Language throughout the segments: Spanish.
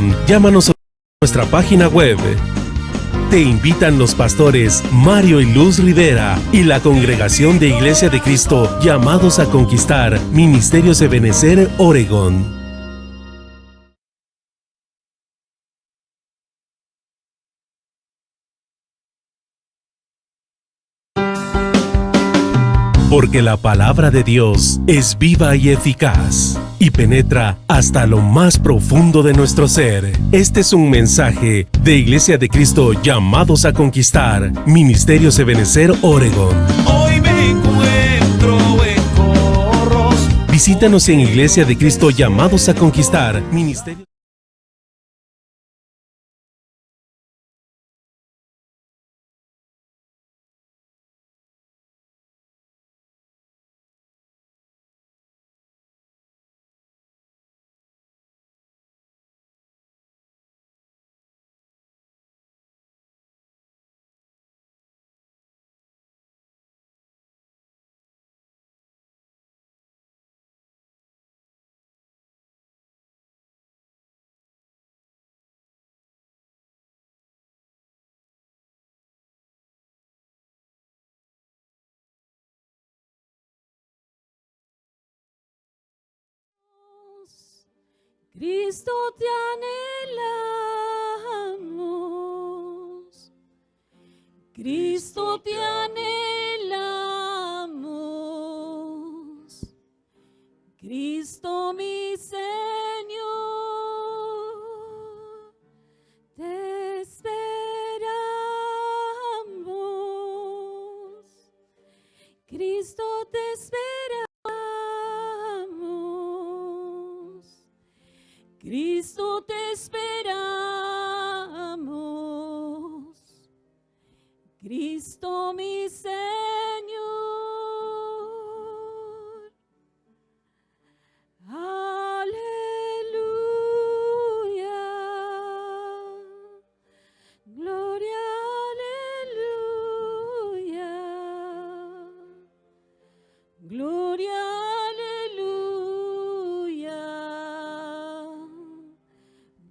información, llámanos a nuestra página web. Te invitan los pastores Mario y Luz Rivera y la Congregación de Iglesia de Cristo Llamados a Conquistar, Ministerios Ebenecer, Oregón. Porque la palabra de Dios es viva y eficaz y penetra hasta lo más profundo de nuestro ser. Este es un mensaje de Iglesia de Cristo Llamados a Conquistar, Ministerios Ebenecer, Oregón. Hoy me encuentro en Corros. Visítanos en Iglesia de Cristo Llamados a Conquistar, Ministerios. Cristo te anhelamos, Cristo te anhelamos, Cristo mi Señor, te esperamos, Cristo te esperamos. Cristo te esperamos, Cristo mi Señor. Aleluya, gloria, aleluya, gloria.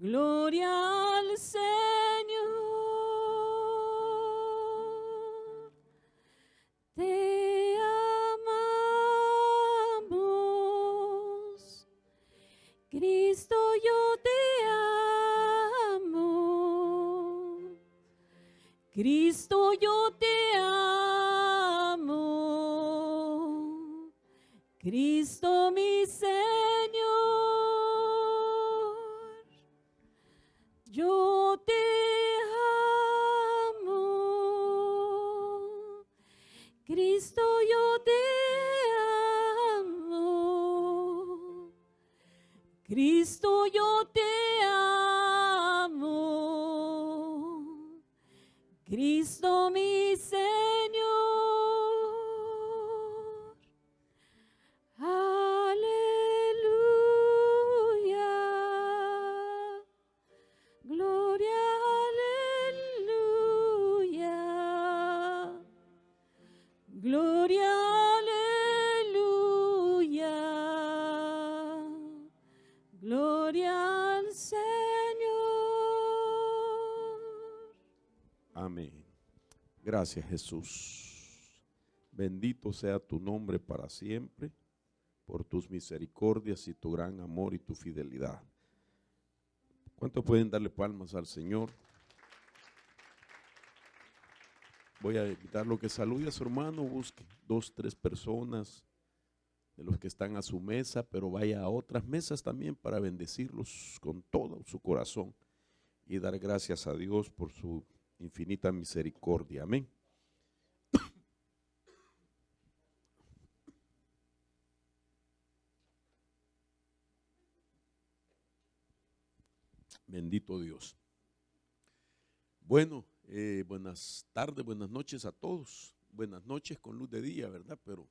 Gloria al Señor, te amamos, Cristo yo te amo, Cristo yo te amo, Cristo mi Señor. Yo te amo, Cristo, yo te amo, Cristo, yo te amo, Cristo mi Señor. Amén. Gracias, Jesús. Bendito sea tu nombre para siempre, por tus misericordias y tu gran amor y tu fidelidad. ¿Cuántos pueden darle palmas al Señor? Voy a invitarlo que salude a su hermano, busque 2, 3 personas de los que están a su mesa, pero vaya a otras mesas también para bendecirlos con todo su corazón y dar gracias a Dios por su infinita misericordia. Amén. Bendito Dios. Bueno, buenas tardes, buenas noches a todos. Buenas noches con luz de día, ¿verdad? Pero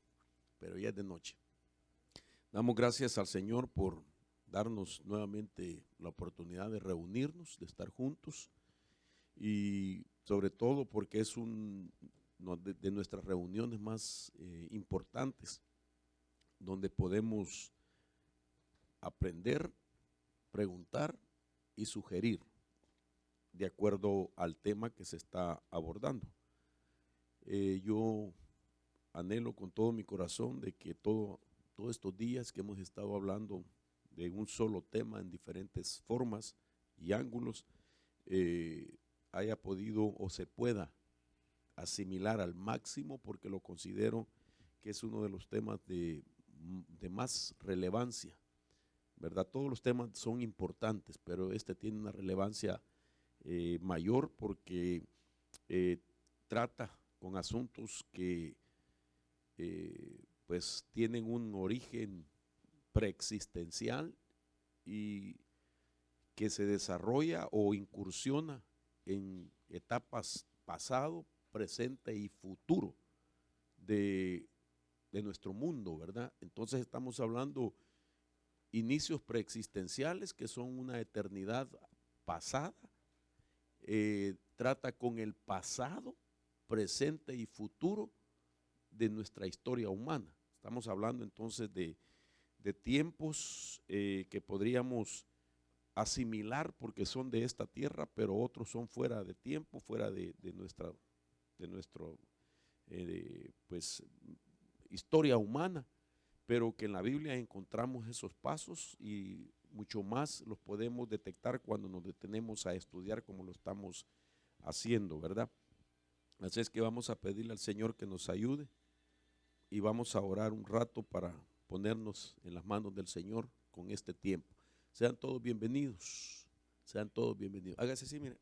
ya es de noche. Damos gracias al Señor por darnos nuevamente la oportunidad de reunirnos, de estar juntos, y sobre todo porque es una de nuestras reuniones más importantes, donde podemos aprender, preguntar y sugerir de acuerdo al tema que se está abordando. Yo anhelo con todo mi corazón de que todos estos días que hemos estado hablando de un solo tema en diferentes formas y ángulos, haya podido o se pueda asimilar al máximo, porque lo considero que es uno de los temas de más relevancia, ¿verdad? Todos los temas son importantes, pero este tiene una relevancia mayor porque trata con asuntos que pues tienen un origen preexistencial y que se desarrolla o incursiona en etapas pasado, presente y futuro de nuestro mundo, ¿verdad? Entonces estamos hablando inicios preexistenciales que son una eternidad pasada, trata con el pasado, presente y futuro de nuestra historia humana. Estamos hablando entonces de tiempos que podríamos asimilar porque son de esta tierra, pero otros son fuera de tiempo, fuera de nuestra pues, historia humana, pero que en la Biblia encontramos esos pasos y mucho más los podemos detectar cuando nos detenemos a estudiar como lo estamos haciendo, ¿verdad? Así es que vamos a pedirle al Señor que nos ayude y vamos a orar un rato para ponernos en las manos del Señor con este tiempo. Sean todos bienvenidos, sean todos bienvenidos. Hágase así, mire,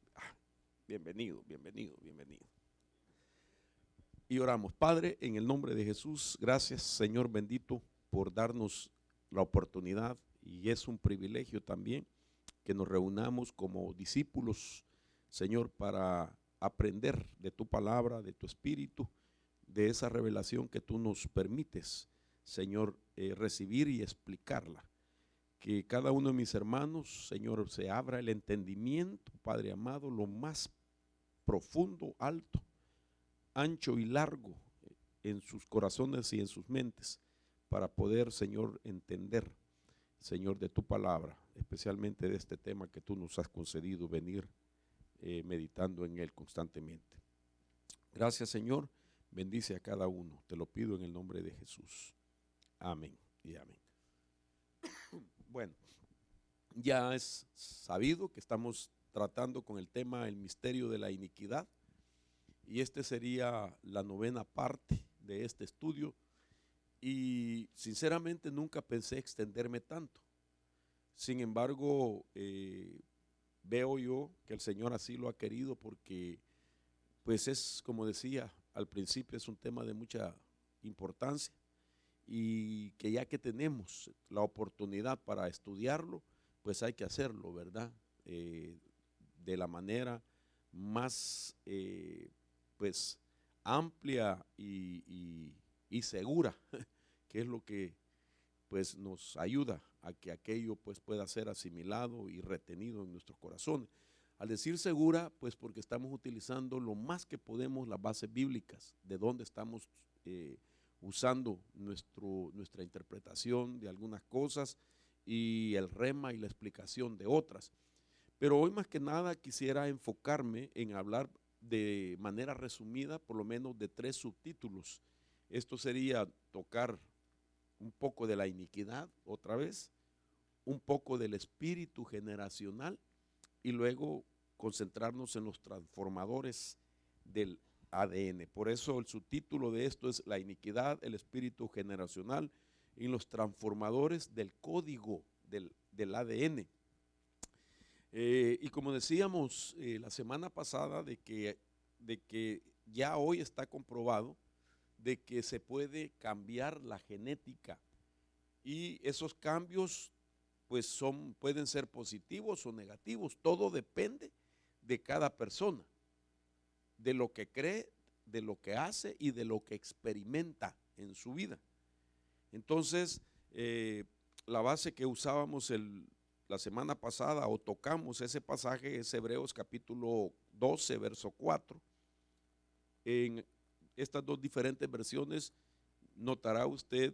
bienvenido, bienvenido, bienvenido. Y oramos. Padre, en el nombre de Jesús, gracias, Señor bendito, por darnos la oportunidad, y es un privilegio también que nos reunamos como discípulos, Señor, para aprender de tu palabra, de tu espíritu, de esa revelación que tú nos permites, Señor, recibir y explicarla. Que cada uno de mis hermanos, Señor, se abra el entendimiento, Padre amado, lo más profundo, alto, ancho y largo en sus corazones y en sus mentes, para poder, Señor, entender, Señor, de tu palabra, especialmente de este tema que tú nos has concedido venir meditando en él constantemente. Gracias, Señor, bendice a cada uno, te lo pido en el nombre de Jesús. Amén y amén. Bueno, ya es sabido que estamos tratando con el tema el misterio de la iniquidad, y este sería la 9ª parte de este estudio, y sinceramente nunca pensé extenderme tanto. Sin embargo, veo yo que el Señor así lo ha querido, porque pues es, como decía al principio, es un tema de mucha importancia, y que ya que tenemos la oportunidad para estudiarlo, pues hay que hacerlo, ¿verdad? De la manera más pues amplia y segura, que es lo que pues nos ayuda a que aquello pues pueda ser asimilado y retenido en nuestros corazones. Al decir segura, pues porque estamos utilizando lo más que podemos las bases bíblicas, de donde estamos usando nuestra interpretación de algunas cosas y el rema y la explicación de otras. Pero hoy más que nada quisiera enfocarme en hablar de manera resumida por lo menos de 3 subtítulos. Esto sería tocar un poco de la iniquidad otra vez, un poco del espíritu generacional y luego concentrarnos en los transformadores del ADN. Por eso el subtítulo de esto es la iniquidad, el espíritu generacional y los transformadores del código del ADN. Y como decíamos la semana pasada, de que ya hoy está comprobado de que se puede cambiar la genética, y esos cambios pues pueden ser positivos o negativos, todo depende de cada persona, de lo que cree, de lo que hace y de lo que experimenta en su vida. Entonces, la base que usábamos la semana pasada, o tocamos ese pasaje, es Hebreos capítulo 12, verso 4. En estas 2 diferentes versiones notará usted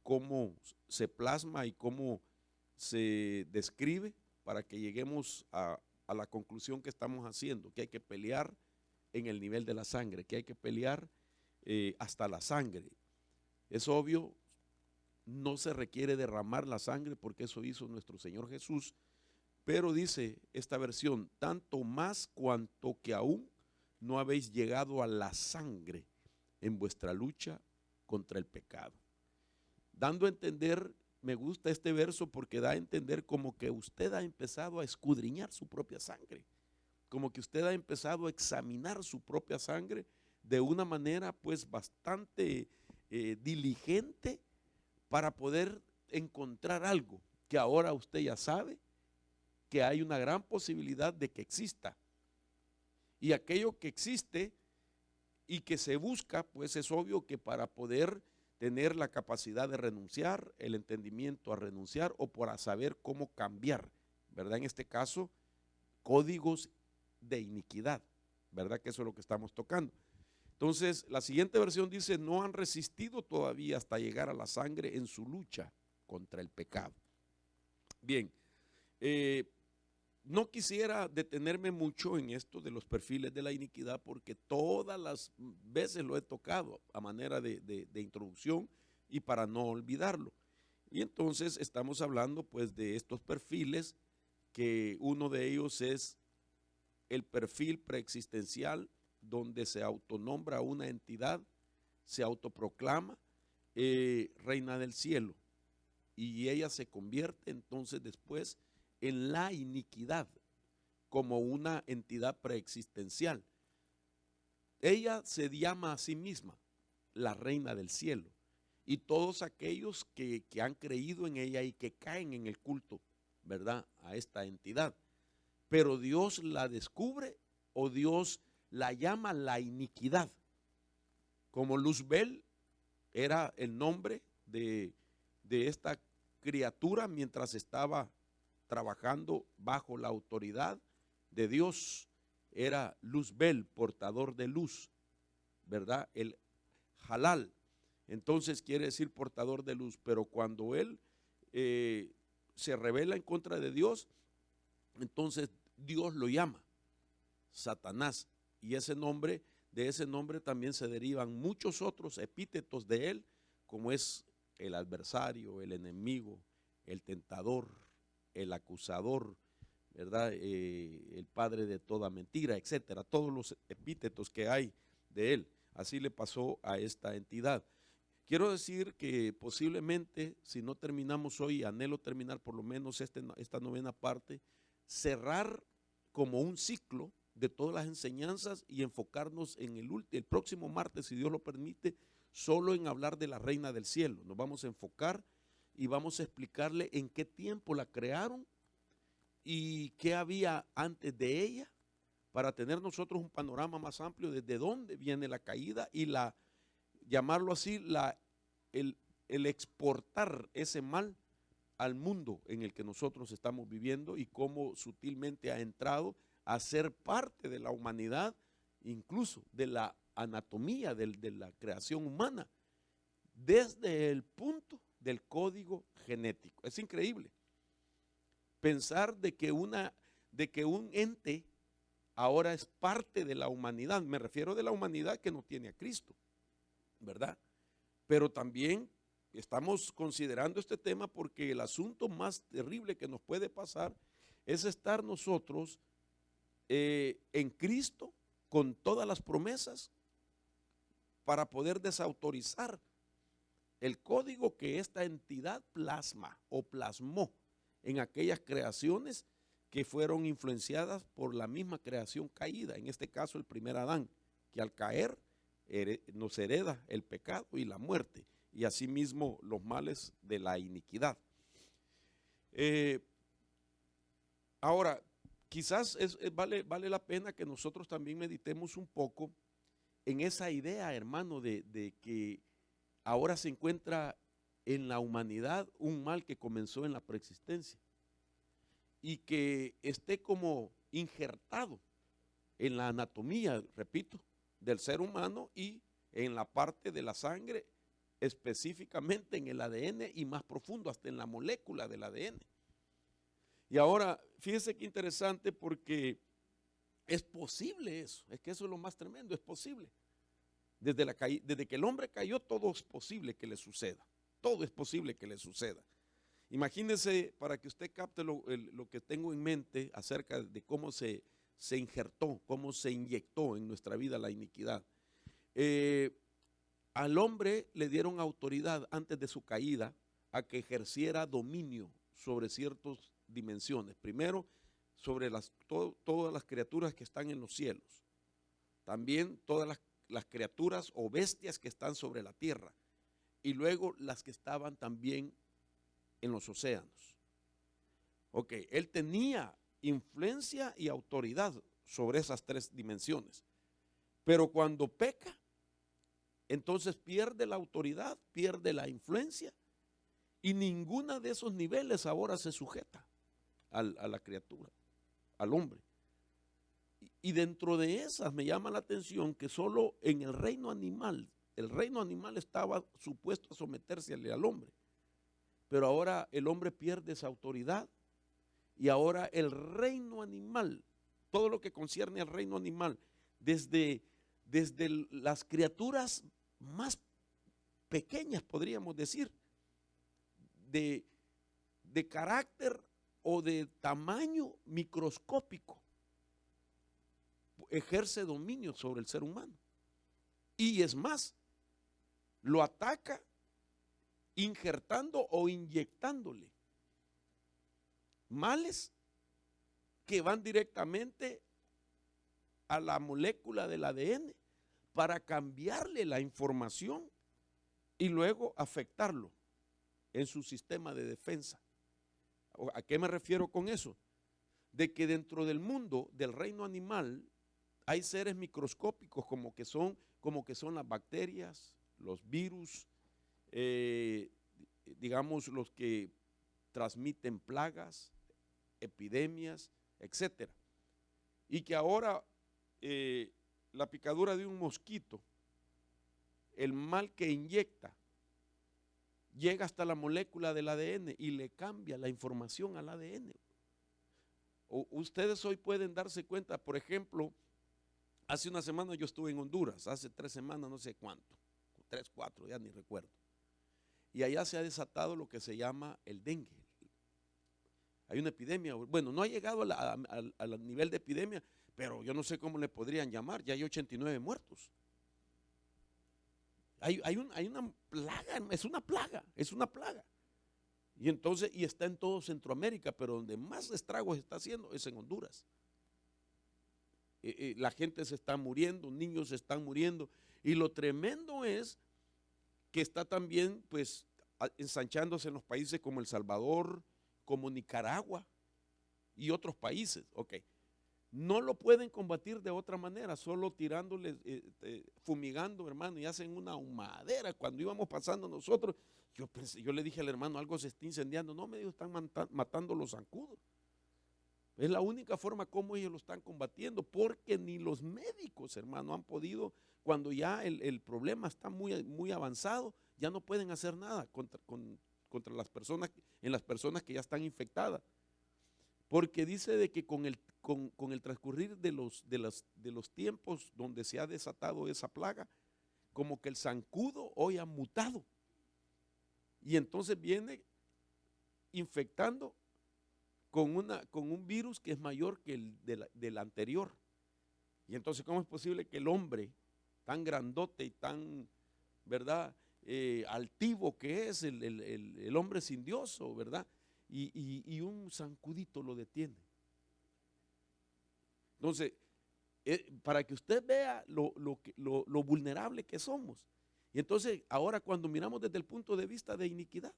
cómo se plasma y cómo se describe para que lleguemos a la conclusión que estamos haciendo, que hay que pelear en el nivel de la sangre, que hay que pelear hasta la sangre. Es obvio, no se requiere derramar la sangre porque eso hizo nuestro Señor Jesús, pero dice esta versión, tanto más cuanto que aún no habéis llegado a la sangre en vuestra lucha contra el pecado. Dando a entender, me gusta este verso porque da a entender como que usted ha empezado a escudriñar su propia sangre, como que usted ha empezado a examinar su propia sangre de una manera pues bastante diligente para poder encontrar algo que ahora usted ya sabe que hay una gran posibilidad de que exista. Y aquello que existe y que se busca, pues es obvio que para poder tener la capacidad de renunciar, el entendimiento a renunciar o para saber cómo cambiar, ¿verdad? En este caso, códigos de iniquidad, ¿verdad? Que eso es lo que estamos tocando. Entonces, la siguiente versión dice, no han resistido todavía hasta llegar a la sangre en su lucha contra el pecado. Bien, no quisiera detenerme mucho en esto de los perfiles de la iniquidad porque todas las veces lo he tocado a manera de introducción y para no olvidarlo. Y entonces estamos hablando pues de estos perfiles, que uno de ellos es el perfil preexistencial, donde se autonombra una entidad, se autoproclama reina del cielo y ella se convierte entonces después en la iniquidad como una entidad preexistencial. Ella se llama a sí misma la reina del cielo y todos aquellos que han creído en ella y que caen en el culto, ¿verdad?, a esta entidad. Pero Dios la descubre o Dios la llama la iniquidad. Como Luzbel era el nombre de esta criatura mientras estaba trabajando bajo la autoridad de Dios, era Luzbel, portador de luz, ¿verdad? El halal, entonces quiere decir portador de luz, pero cuando él se rebela en contra de Dios, entonces Dios lo llama Satanás, y ese nombre, de ese nombre también se derivan muchos otros epítetos de él, como es el adversario, el enemigo, el tentador, el acusador, ¿verdad? El padre de toda mentira, etcétera, todos los epítetos que hay de él. Así le pasó a esta entidad. Quiero decir que posiblemente, si no terminamos hoy, anhelo terminar por lo menos esta novena parte, cerrar como un ciclo de todas las enseñanzas y enfocarnos en el próximo martes, si Dios lo permite, solo en hablar de la reina del cielo. Nos vamos a enfocar y vamos a explicarle en qué tiempo la crearon y qué había antes de ella, para tener nosotros un panorama más amplio desde dónde viene la caída y llamarlo así, el exportar ese mal al mundo en el que nosotros estamos viviendo y cómo sutilmente ha entrado a ser parte de la humanidad, incluso de la anatomía de la creación humana, desde el punto del código genético. Es increíble pensar de que un ente ahora es parte de la humanidad. Me refiero de la humanidad que no tiene a Cristo, ¿verdad? Pero también estamos considerando este tema porque el asunto más terrible que nos puede pasar es estar nosotros en Cristo con todas las promesas para poder desautorizar el código que esta entidad plasma o plasmó en aquellas creaciones que fueron influenciadas por la misma creación caída, en este caso el primer Adán, que al caer nos hereda el pecado y la muerte, y asimismo los males de la iniquidad. Ahora, quizás vale la pena que nosotros también meditemos un poco en esa idea, hermano, de que ahora se encuentra en la humanidad un mal que comenzó en la preexistencia y que esté como injertado en la anatomía, repito, del ser humano y en la parte de la sangre, específicamente en el ADN y más profundo, hasta en la molécula del ADN. Y ahora, fíjese qué interesante, porque es posible eso, es que eso es lo más tremendo, es posible. Desde que el hombre cayó, todo es posible que le suceda, todo es posible que le suceda. Imagínese, para que usted capte lo que tengo en mente acerca de cómo se injertó, cómo se inyectó en nuestra vida la iniquidad. Al hombre le dieron autoridad antes de su caída a que ejerciera dominio sobre ciertas dimensiones. Primero, sobre todas las criaturas que están en los cielos. También todas las criaturas o bestias que están sobre la tierra. Y luego las que estaban también en los océanos. Ok, él tenía influencia y autoridad sobre esas tres dimensiones. Pero cuando peca, entonces pierde la autoridad, pierde la influencia, y ninguna de esos niveles ahora se sujeta a la criatura, al hombre. Y dentro de esas me llama la atención que solo en el reino animal estaba supuesto a someterse al hombre. Pero ahora el hombre pierde esa autoridad, y ahora el reino animal, todo lo que concierne al reino animal, desde las criaturas más pequeñas, podríamos decir, de carácter o de tamaño microscópico, ejerce dominio sobre el ser humano. Y es más, lo ataca injertando o inyectándole males que van directamente a la molécula del ADN para cambiarle la información y luego afectarlo en su sistema de defensa. ¿A qué me refiero con eso? De que dentro del mundo del reino animal hay seres microscópicos como que son las bacterias, los virus, digamos los que transmiten plagas, epidemias, etcétera. Y que ahora la picadura de un mosquito, el mal que inyecta, llega hasta la molécula del ADN y le cambia la información al ADN. Ustedes hoy pueden darse cuenta, por ejemplo, hace una semana yo estuve en Honduras, hace 3 semanas, no sé cuánto, 3, 4, ya ni recuerdo. Y allá se ha desatado lo que se llama el dengue. Hay una epidemia, bueno, no ha llegado al nivel de epidemia, pero yo no sé cómo le podrían llamar, ya hay 89 muertos. Hay una plaga, es una plaga. Y entonces, y está en todo Centroamérica, pero donde más estragos está haciendo es en Honduras. La gente se está muriendo, niños se están muriendo, y lo tremendo es que está también pues ensanchándose en los países como El Salvador, como Nicaragua y otros países. Ok, no lo pueden combatir de otra manera, solo tirándoles, fumigando, hermano, y hacen una humadera. Cuando íbamos pasando nosotros, yo le dije al hermano, algo se está incendiando. No, me dijo, están matando los zancudos. Es la única forma como ellos lo están combatiendo, porque ni los médicos, hermano, han podido, cuando ya el problema está muy, muy avanzado, ya no pueden hacer nada contra las personas, en las personas que ya están infectadas. Porque dice de que con el transcurrir de los tiempos donde se ha desatado esa plaga, como que el zancudo hoy ha mutado. Y entonces viene infectando con un virus que es mayor que el del anterior. Y entonces, ¿cómo es posible que el hombre tan grandote y tan, ¿verdad?, altivo que es, el hombre sin Dios, ¿verdad?, y un zancudito lo detiene? Entonces, para que usted vea lo vulnerable que somos. Y entonces, ahora cuando miramos desde el punto de vista de iniquidad,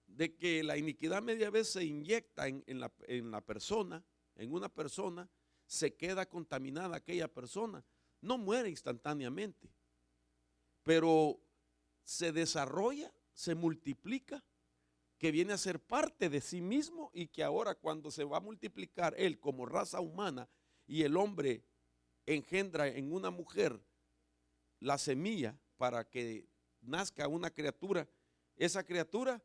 de que la iniquidad media vez se inyecta en la persona, en una persona, se queda contaminada aquella persona, no muere instantáneamente, pero se desarrolla, se multiplica, que viene a ser parte de sí mismo, y que ahora cuando se va a multiplicar él como raza humana y el hombre engendra en una mujer la semilla para que nazca una criatura, esa criatura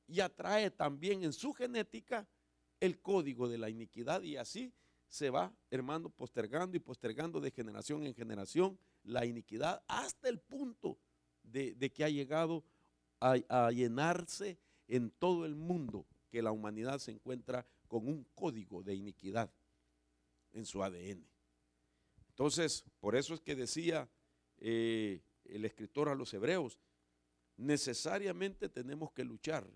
ya trae también en su genética el código de la iniquidad, y así se va, hermano, postergando y postergando de generación en generación la iniquidad hasta el punto de que ha llegado a llenarse en todo el mundo, que la humanidad se encuentra con un código de iniquidad en su ADN. Entonces, por eso es que decía el escritor a los hebreos, necesariamente tenemos que luchar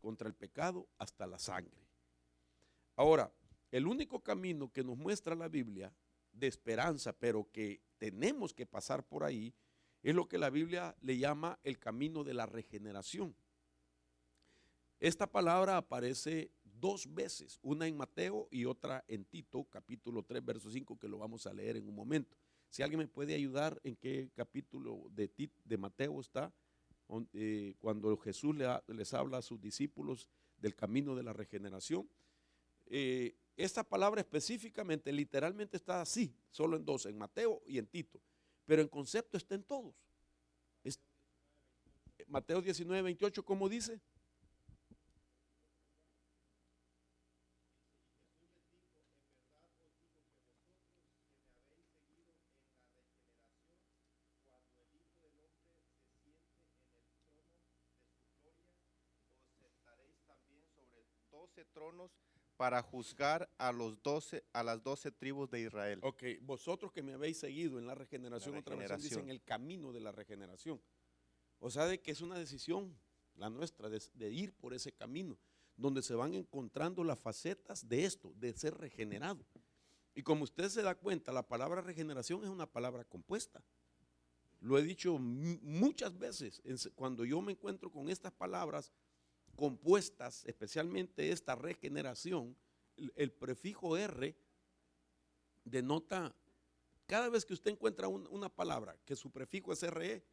contra el pecado hasta la sangre. Ahora, el único camino que nos muestra la Biblia de esperanza, pero que tenemos que pasar por ahí, es lo que la Biblia le llama el camino de la regeneración. Esta palabra aparece 2 veces, una en Mateo y otra en Tito, capítulo 3, verso 5, que lo vamos a leer en un momento. Si alguien me puede ayudar en qué capítulo de Mateo está, cuando Jesús les habla a sus discípulos del camino de la regeneración. Esta palabra específicamente, literalmente está así, solo en 2, en Mateo y en Tito, pero en concepto está en todos. Mateo 19, 28, ¿cómo dice? También sobre 12 tronos para juzgar a las 12 tribus de Israel. Ok, vosotros que me habéis seguido en la regeneración, La otra vez regeneración. dicen el camino de la regeneración. O sea, de que es una decisión, la nuestra, de ir por ese camino, donde se van encontrando las facetas de esto, de ser regenerado. Y como usted se da cuenta, la palabra regeneración es una palabra compuesta. Lo he dicho muchas veces, cuando yo me encuentro con estas palabras compuestas, especialmente esta regeneración, el prefijo R denota, cada vez que usted encuentra una palabra que su prefijo es RE,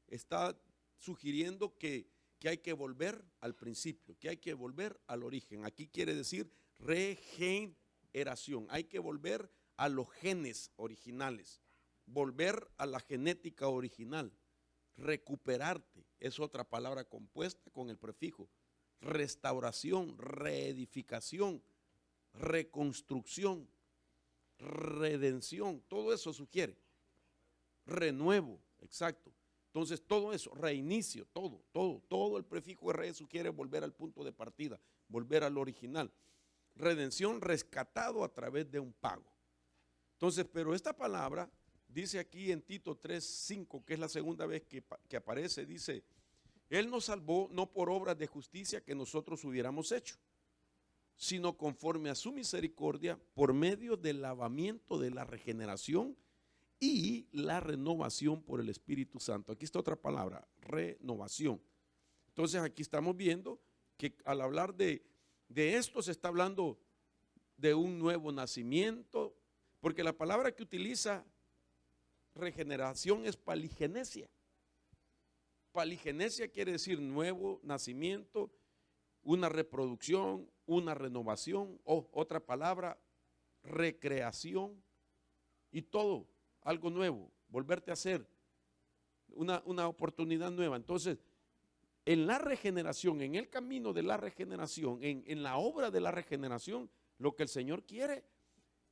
está sugiriendo que hay que volver al principio, que hay que volver al origen. Aquí quiere decir regeneración, hay que volver a los genes originales, volver a la genética original, recuperarte, es otra palabra compuesta con el prefijo. Restauración, reedificación, reconstrucción, redención, todo eso sugiere. Renuevo, exacto. Entonces todo eso, reinicio, todo el prefijo RE sugiere volver al punto de partida, volver al original. Redención, rescatado a través de un pago. Entonces, pero esta palabra dice aquí en Tito 3:5, que es la segunda vez que aparece, dice: Él nos salvó no por obras de justicia que nosotros hubiéramos hecho, sino conforme a su misericordia, por medio del lavamiento de la regeneración y la renovación por el Espíritu Santo. Aquí está otra palabra, renovación. Entonces aquí estamos viendo que al hablar de esto se está hablando de un nuevo nacimiento, porque la palabra que utiliza regeneración es paligenesia. Paligenesia quiere decir nuevo nacimiento, una reproducción, una renovación, o otra palabra, recreación, y todo, algo nuevo, volverte a hacer una oportunidad nueva. Entonces, en la regeneración, en el camino de la regeneración, en la obra de la regeneración, lo que el Señor quiere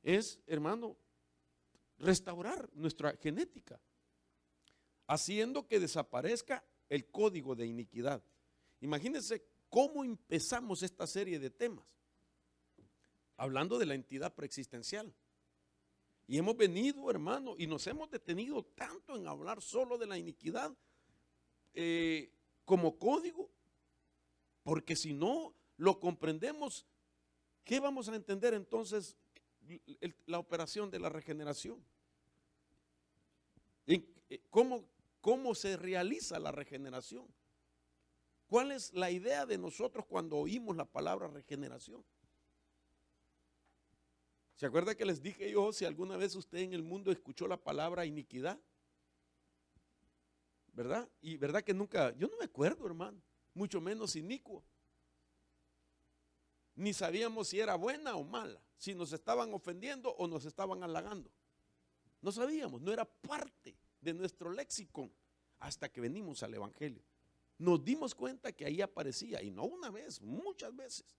es, hermano, restaurar nuestra genética, haciendo que desaparezca el código de iniquidad. Imagínense cómo empezamos esta serie de temas, hablando de la entidad preexistencial. Y hemos venido, hermano, y nos hemos detenido tanto en hablar solo de la iniquidad como código, porque si no lo comprendemos, ¿qué vamos a entender entonces la operación de la regeneración? ¿Cómo se realiza la regeneración? ¿Cuál es la idea de nosotros cuando oímos la palabra regeneración? ¿Se acuerda que les dije yo si alguna vez usted en el mundo escuchó la palabra iniquidad? ¿Verdad? Y verdad que nunca, yo no me acuerdo, hermano, mucho menos inicuo. Ni sabíamos si era buena o mala, si nos estaban ofendiendo o nos estaban halagando. No sabíamos, no era parte de nuestro léxico hasta que venimos al Evangelio. nos dimos cuenta que ahí aparecía, y no una vez, muchas veces,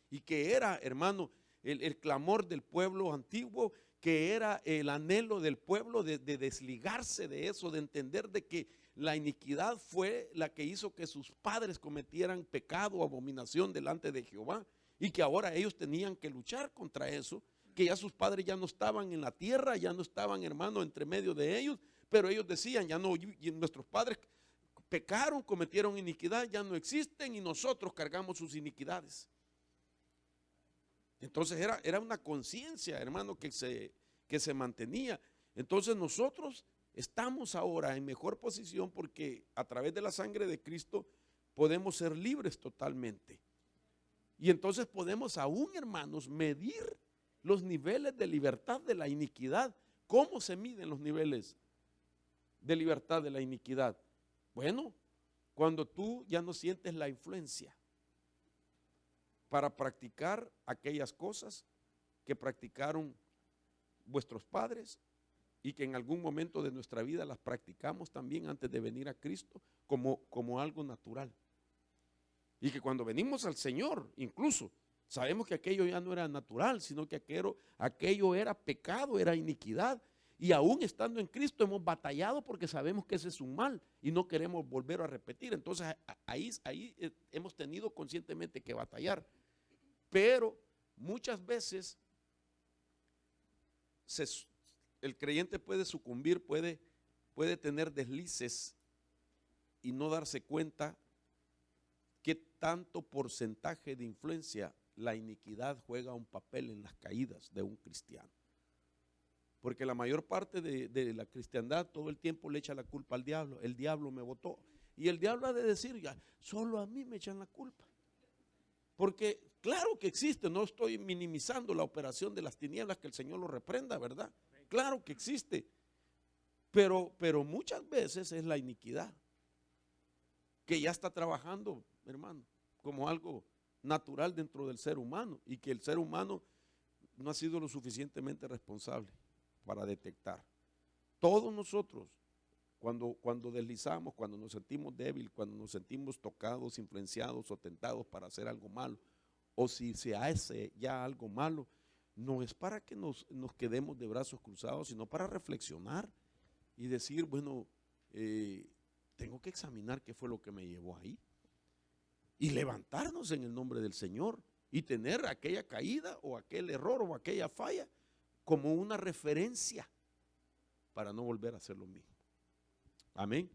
y que era, hermano, el clamor del pueblo antiguo, que era el anhelo del pueblo de desligarse de eso, de entender de que la iniquidad fue la que hizo que sus padres cometieran pecado o abominación delante de Jehová, y que ahora ellos tenían que luchar contra eso, que ya sus padres ya no estaban en la tierra, ya no estaban, hermano, entre medio de ellos, pero ellos decían, ya no, nuestros padres pecaron, cometieron iniquidad, ya no existen y nosotros cargamos sus iniquidades. Entonces era una conciencia, hermano, que se mantenía. Entonces nosotros estamos ahora en mejor posición porque a través de la sangre de Cristo podemos ser libres totalmente. Y entonces podemos aún, hermanos, medir los niveles de libertad de la iniquidad. ¿Cómo se miden los niveles de libertad de la iniquidad? Bueno, cuando tú ya no sientes la influencia para practicar aquellas cosas que practicaron vuestros padres y que en algún momento de nuestra vida las practicamos también antes de venir a Cristo como algo natural. Y que cuando venimos al Señor, incluso sabemos que aquello ya no era natural, sino que aquello era pecado, era iniquidad. Y aún estando en Cristo hemos batallado porque sabemos que ese es un mal y no queremos volver a repetir. Entonces ahí hemos tenido conscientemente que batallar. Pero muchas veces el creyente puede sucumbir, puede tener deslices y no darse cuenta qué tanto porcentaje de influencia la iniquidad juega un papel en las caídas de un cristiano. Porque la mayor parte de la cristiandad todo el tiempo le echa la culpa al diablo. El diablo me botó. Y el diablo ha de decir, ya, solo a mí me echan la culpa. Porque claro que existe, no estoy minimizando la operación de las tinieblas, que el Señor lo reprenda, ¿verdad? Claro que existe. Pero muchas veces es la iniquidad que ya está trabajando, hermano, como algo natural dentro del ser humano y que el ser humano no ha sido lo suficientemente responsable para detectar. Todos nosotros, cuando deslizamos, cuando nos sentimos débiles, cuando nos sentimos tocados, influenciados o tentados para hacer algo malo, o si se hace ya algo malo, no es para que nos quedemos de brazos cruzados, sino para reflexionar y decir, bueno, tengo que examinar qué fue lo que me llevó ahí. Y levantarnos en el nombre del Señor y tener aquella caída o aquel error o aquella falla como una referencia para no volver a hacer lo mismo. Amén.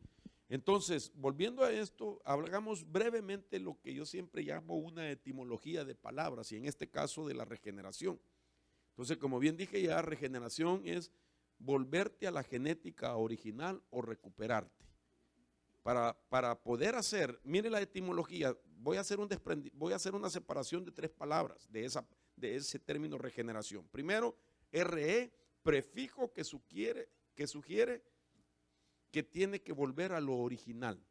Entonces, volviendo a esto, hablamos brevemente lo que yo siempre llamo una etimología de palabras y en este caso de la regeneración. Entonces, como bien dije ya, regeneración es volverte a la genética original o recuperarte. Para poder hacer, mire la etimología, voy a hacer una separación de tres palabras de ese término regeneración. Primero, RE, prefijo que sugiere que tiene que volver a lo original.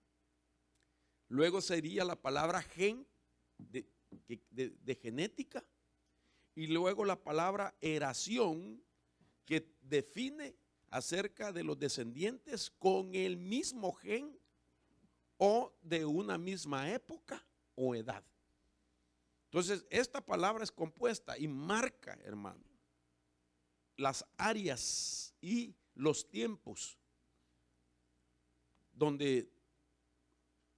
Luego sería la palabra gen, de genética, y luego la palabra eración, que define acerca de los descendientes con el mismo gen o de una misma época o edad. Entonces, esta palabra es compuesta y marca, hermano, las áreas y los tiempos donde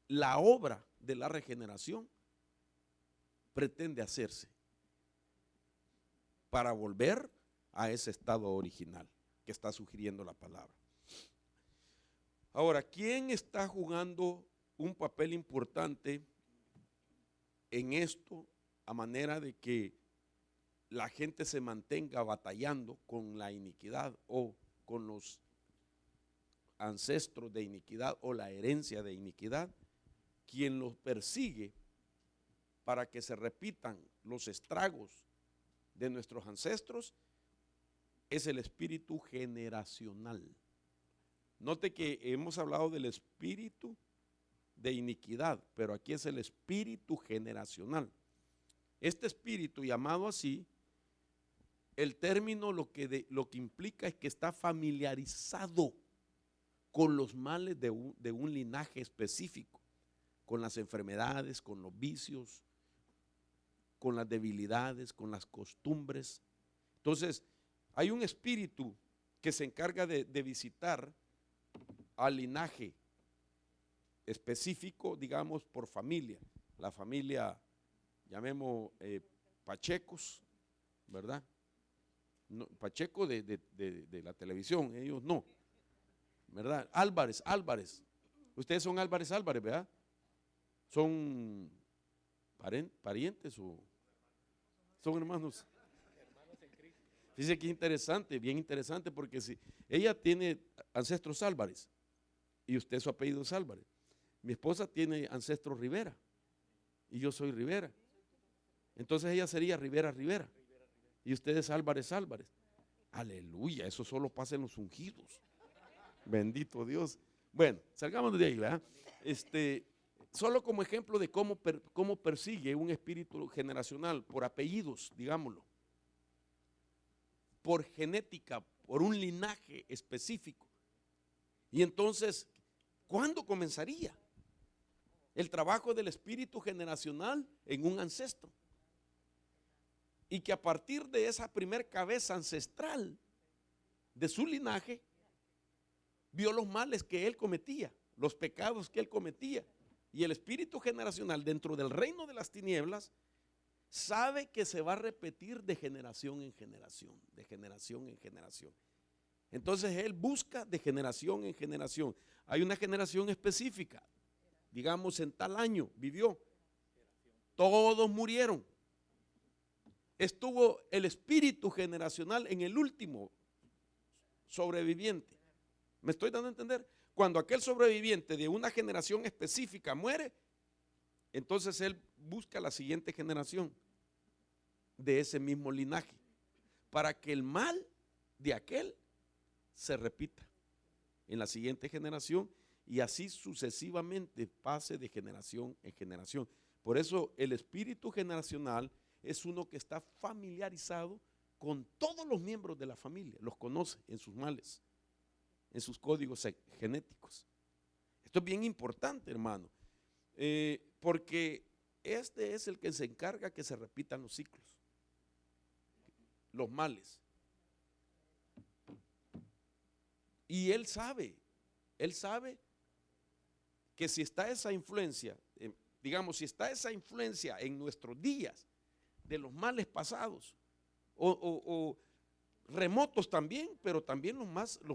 la obra de la regeneración pretende hacerse para volver a ese estado original que está sugiriendo la palabra. Ahora, ¿quién está jugando un papel importante en esto a manera de que la gente se mantenga batallando con la iniquidad o con los ancestros de iniquidad o la herencia de iniquidad? Quien los persigue para que se repitan los estragos de nuestros ancestros es el espíritu generacional. Note que hemos hablado del espíritu de iniquidad, pero aquí es el espíritu generacional. Este espíritu, llamado así, el término lo que implica es que está familiarizado con los males de un linaje específico. con las enfermedades, con los vicios, con las debilidades, con las costumbres. Entonces, hay un espíritu que se encarga de visitar al linaje específico, digamos, por familia. La familia, llamemos Pachecos, ¿verdad? No, Pacheco de la televisión, ellos no, ¿verdad? Álvarez. Ustedes son Álvarez, ¿verdad? ¿Son parientes o son hermanos? Fíjese que interesante, bien interesante, porque si ella tiene ancestros Álvarez y usted su apellido es Álvarez, mi esposa tiene ancestros Rivera y yo soy Rivera, entonces ella sería Rivera y usted es Álvarez. Aleluya, eso solo pasa en los ungidos. Bendito Dios. Bueno, salgamos de ahí, ¿verdad? Solo como ejemplo de cómo persigue un espíritu generacional, por apellidos, digámoslo, por genética, por un linaje específico. Y entonces, ¿cuándo comenzaría el trabajo del espíritu generacional en un ancestro? Y que a partir de esa primer cabeza ancestral de su linaje, vio los males que él cometía, los pecados que él cometía. Y el espíritu generacional dentro del reino de las tinieblas sabe que se va a repetir de generación en generación, de generación en generación. Entonces él busca de generación en generación. Hay una generación específica, digamos en tal año vivió, todos murieron. Estuvo el espíritu generacional en el último sobreviviente. ¿Me estoy dando a entender? Cuando aquel sobreviviente de una generación específica muere, entonces él busca la siguiente generación de ese mismo linaje, para que el mal de aquel se repita en la siguiente generación y así sucesivamente pase de generación en generación. Por eso el espíritu generacional es uno que está familiarizado con todos los miembros de la familia, los conoce en sus males, en sus códigos genéticos. Esto es bien importante, hermano, porque este es el que se encarga que se repitan los ciclos, los males. Y él sabe que si está esa influencia, digamos, si está esa influencia en nuestros días de los males pasados, o remotos también, pero también los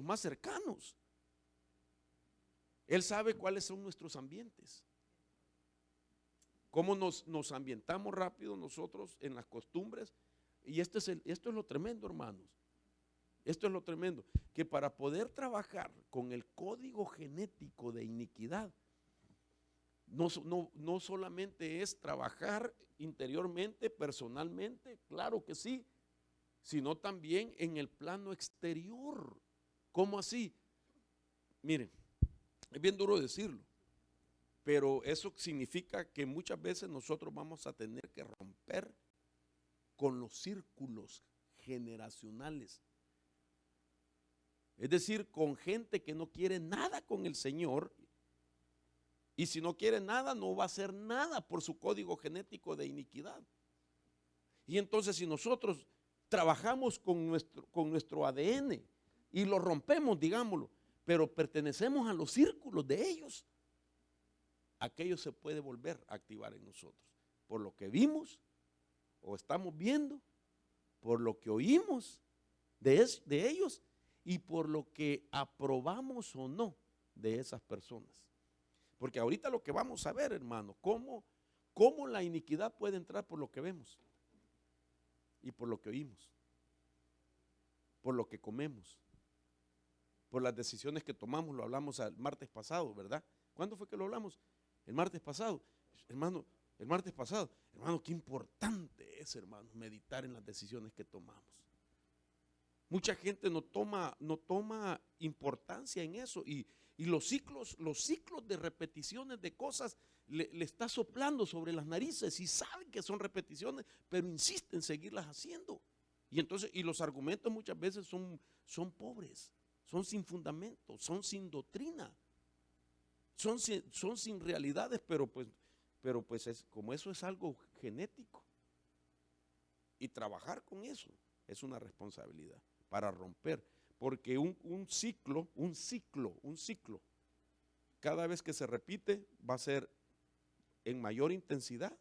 más cercanos. Él sabe cuáles son nuestros ambientes, cómo nos ambientamos rápido nosotros en las costumbres. Y esto es lo tremendo, hermanos. Esto es lo tremendo, que para poder trabajar con el código genético de iniquidad, no solamente es trabajar interiormente, personalmente, claro que sí, sino también en el plano exterior. ¿Cómo así? Miren, es bien duro decirlo, pero eso significa que muchas veces nosotros vamos a tener que romper con los círculos generacionales. Es decir, con gente que no quiere nada con el Señor, y si no quiere nada, no va a hacer nada por su código genético de iniquidad. Y entonces si nosotros trabajamos con nuestro ADN y lo rompemos, digámoslo, pero pertenecemos a los círculos de ellos, aquello se puede volver a activar en nosotros, por lo que vimos o estamos viendo, por lo que oímos de ellos y por lo que aprobamos o no de esas personas. Porque ahorita lo que vamos a ver, hermano, cómo la iniquidad puede entrar por lo que vemos y por lo que oímos, por lo que comemos, por las decisiones que tomamos. Lo hablamos el martes pasado, ¿verdad? ¿Cuándo fue que lo hablamos? El martes pasado, hermano. El martes pasado, hermano, qué importante es, hermano, meditar en las decisiones que tomamos. Mucha gente no toma importancia en eso y los ciclos de repeticiones de cosas le está soplando sobre las narices y saben que son repeticiones, pero insisten en seguirlas haciendo. Y entonces, y los argumentos muchas veces son pobres, son sin fundamento, son sin doctrina, son sin realidades, pero pues como eso es algo genético. Y trabajar con eso es una responsabilidad para romper. Porque un ciclo, cada vez que se repite va a ser en mayor intensidad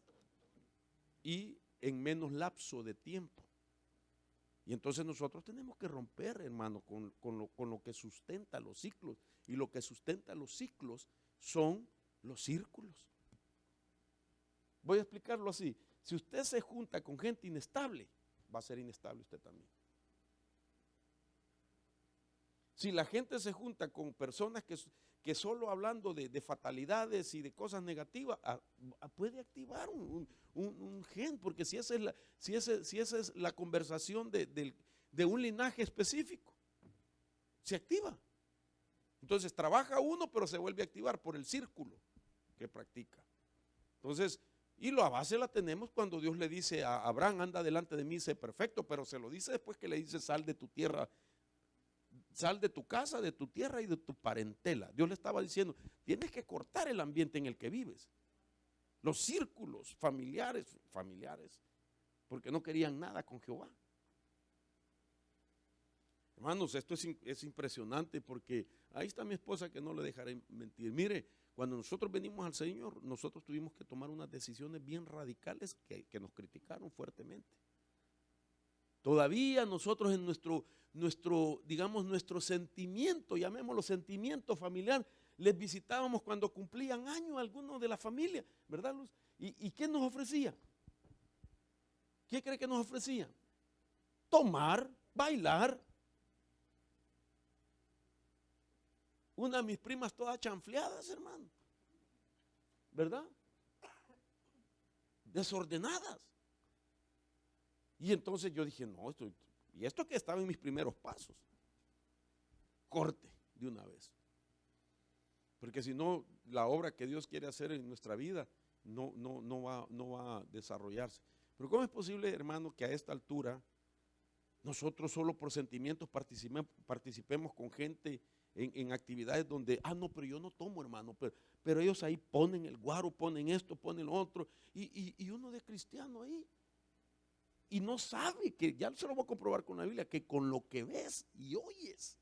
y en menos lapso de tiempo. Y entonces nosotros tenemos que romper, hermano, con lo que sustenta los ciclos. Y lo que sustenta los ciclos son los círculos. Voy a explicarlo así. Si usted se junta con gente inestable, va a ser inestable usted también. Si la gente se junta con personas que solo hablando de fatalidades y de cosas negativas, puede activar un gen, porque si esa es la conversación de un linaje específico, se activa. Entonces trabaja uno, pero se vuelve a activar por el círculo que practica. Entonces, y la base la tenemos cuando Dios le dice a Abraham, anda delante de mí, sé perfecto, pero se lo dice después que le dice, sal de tu tierra, sal de tu casa, de tu tierra y de tu parentela. Dios le estaba diciendo, tienes que cortar el ambiente en el que vives. Los círculos familiares, porque no querían nada con Jehová. Hermanos, esto es impresionante porque ahí está mi esposa que no le dejaré mentir. Mire, cuando nosotros venimos al Señor, nosotros tuvimos que tomar unas decisiones bien radicales que nos criticaron fuertemente. Todavía nosotros en nuestro sentimiento, llamémoslo sentimiento familiar, les visitábamos cuando cumplían años algunos de la familia, ¿verdad, Luz? ¿Y qué nos ofrecía? ¿Qué cree que nos ofrecía? Tomar, bailar. Una de mis primas todas chanfleadas, hermano, ¿verdad? Desordenadas. Y entonces yo dije, no, esto que estaba en mis primeros pasos, corte de una vez. Porque si no, la obra que Dios quiere hacer en nuestra vida no va a desarrollarse. Pero ¿cómo es posible, hermano, que a esta altura nosotros solo por sentimientos participemos con gente en actividades donde, no, pero yo no tomo, hermano, pero ellos ahí ponen el guaro, ponen esto, ponen lo otro, y uno de cristiano ahí? Y no sabe, que ya se lo voy a comprobar con la Biblia, que con lo que ves y oyes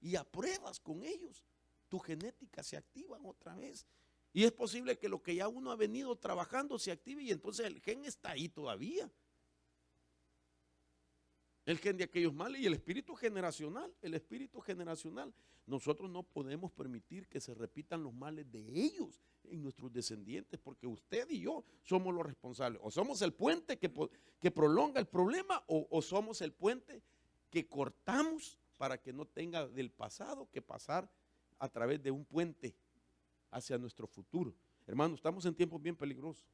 y apruebas con ellos, tu genética se activa otra vez. Y es posible que lo que ya uno ha venido trabajando se active y entonces el gen está ahí todavía. El gen de aquellos males y el espíritu generacional. Nosotros no podemos permitir que se repitan los males de ellos en nuestros descendientes, porque usted y yo somos los responsables. O somos el puente que prolonga el problema, o somos el puente que cortamos para que no tenga del pasado que pasar a través de un puente hacia nuestro futuro. Hermano, estamos en tiempos bien peligrosos.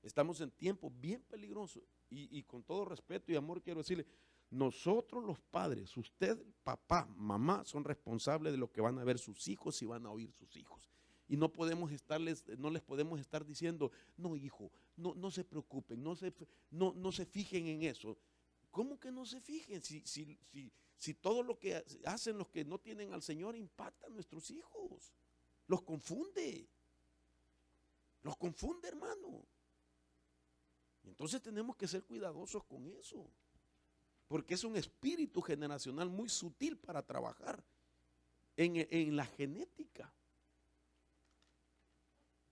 Estamos en tiempos bien peligrosos. Y con todo respeto y amor quiero decirle, nosotros los padres, usted, papá, mamá, son responsables de lo que van a ver sus hijos y van a oír sus hijos. Y no les podemos estar diciendo, no hijo, no se preocupen, no se fijen en eso. ¿Cómo que no se fijen? Si todo lo que hacen los que no tienen al Señor impacta a nuestros hijos. Los confunde, hermano. Entonces tenemos que ser cuidadosos con eso, porque es un espíritu generacional muy sutil para trabajar en la genética.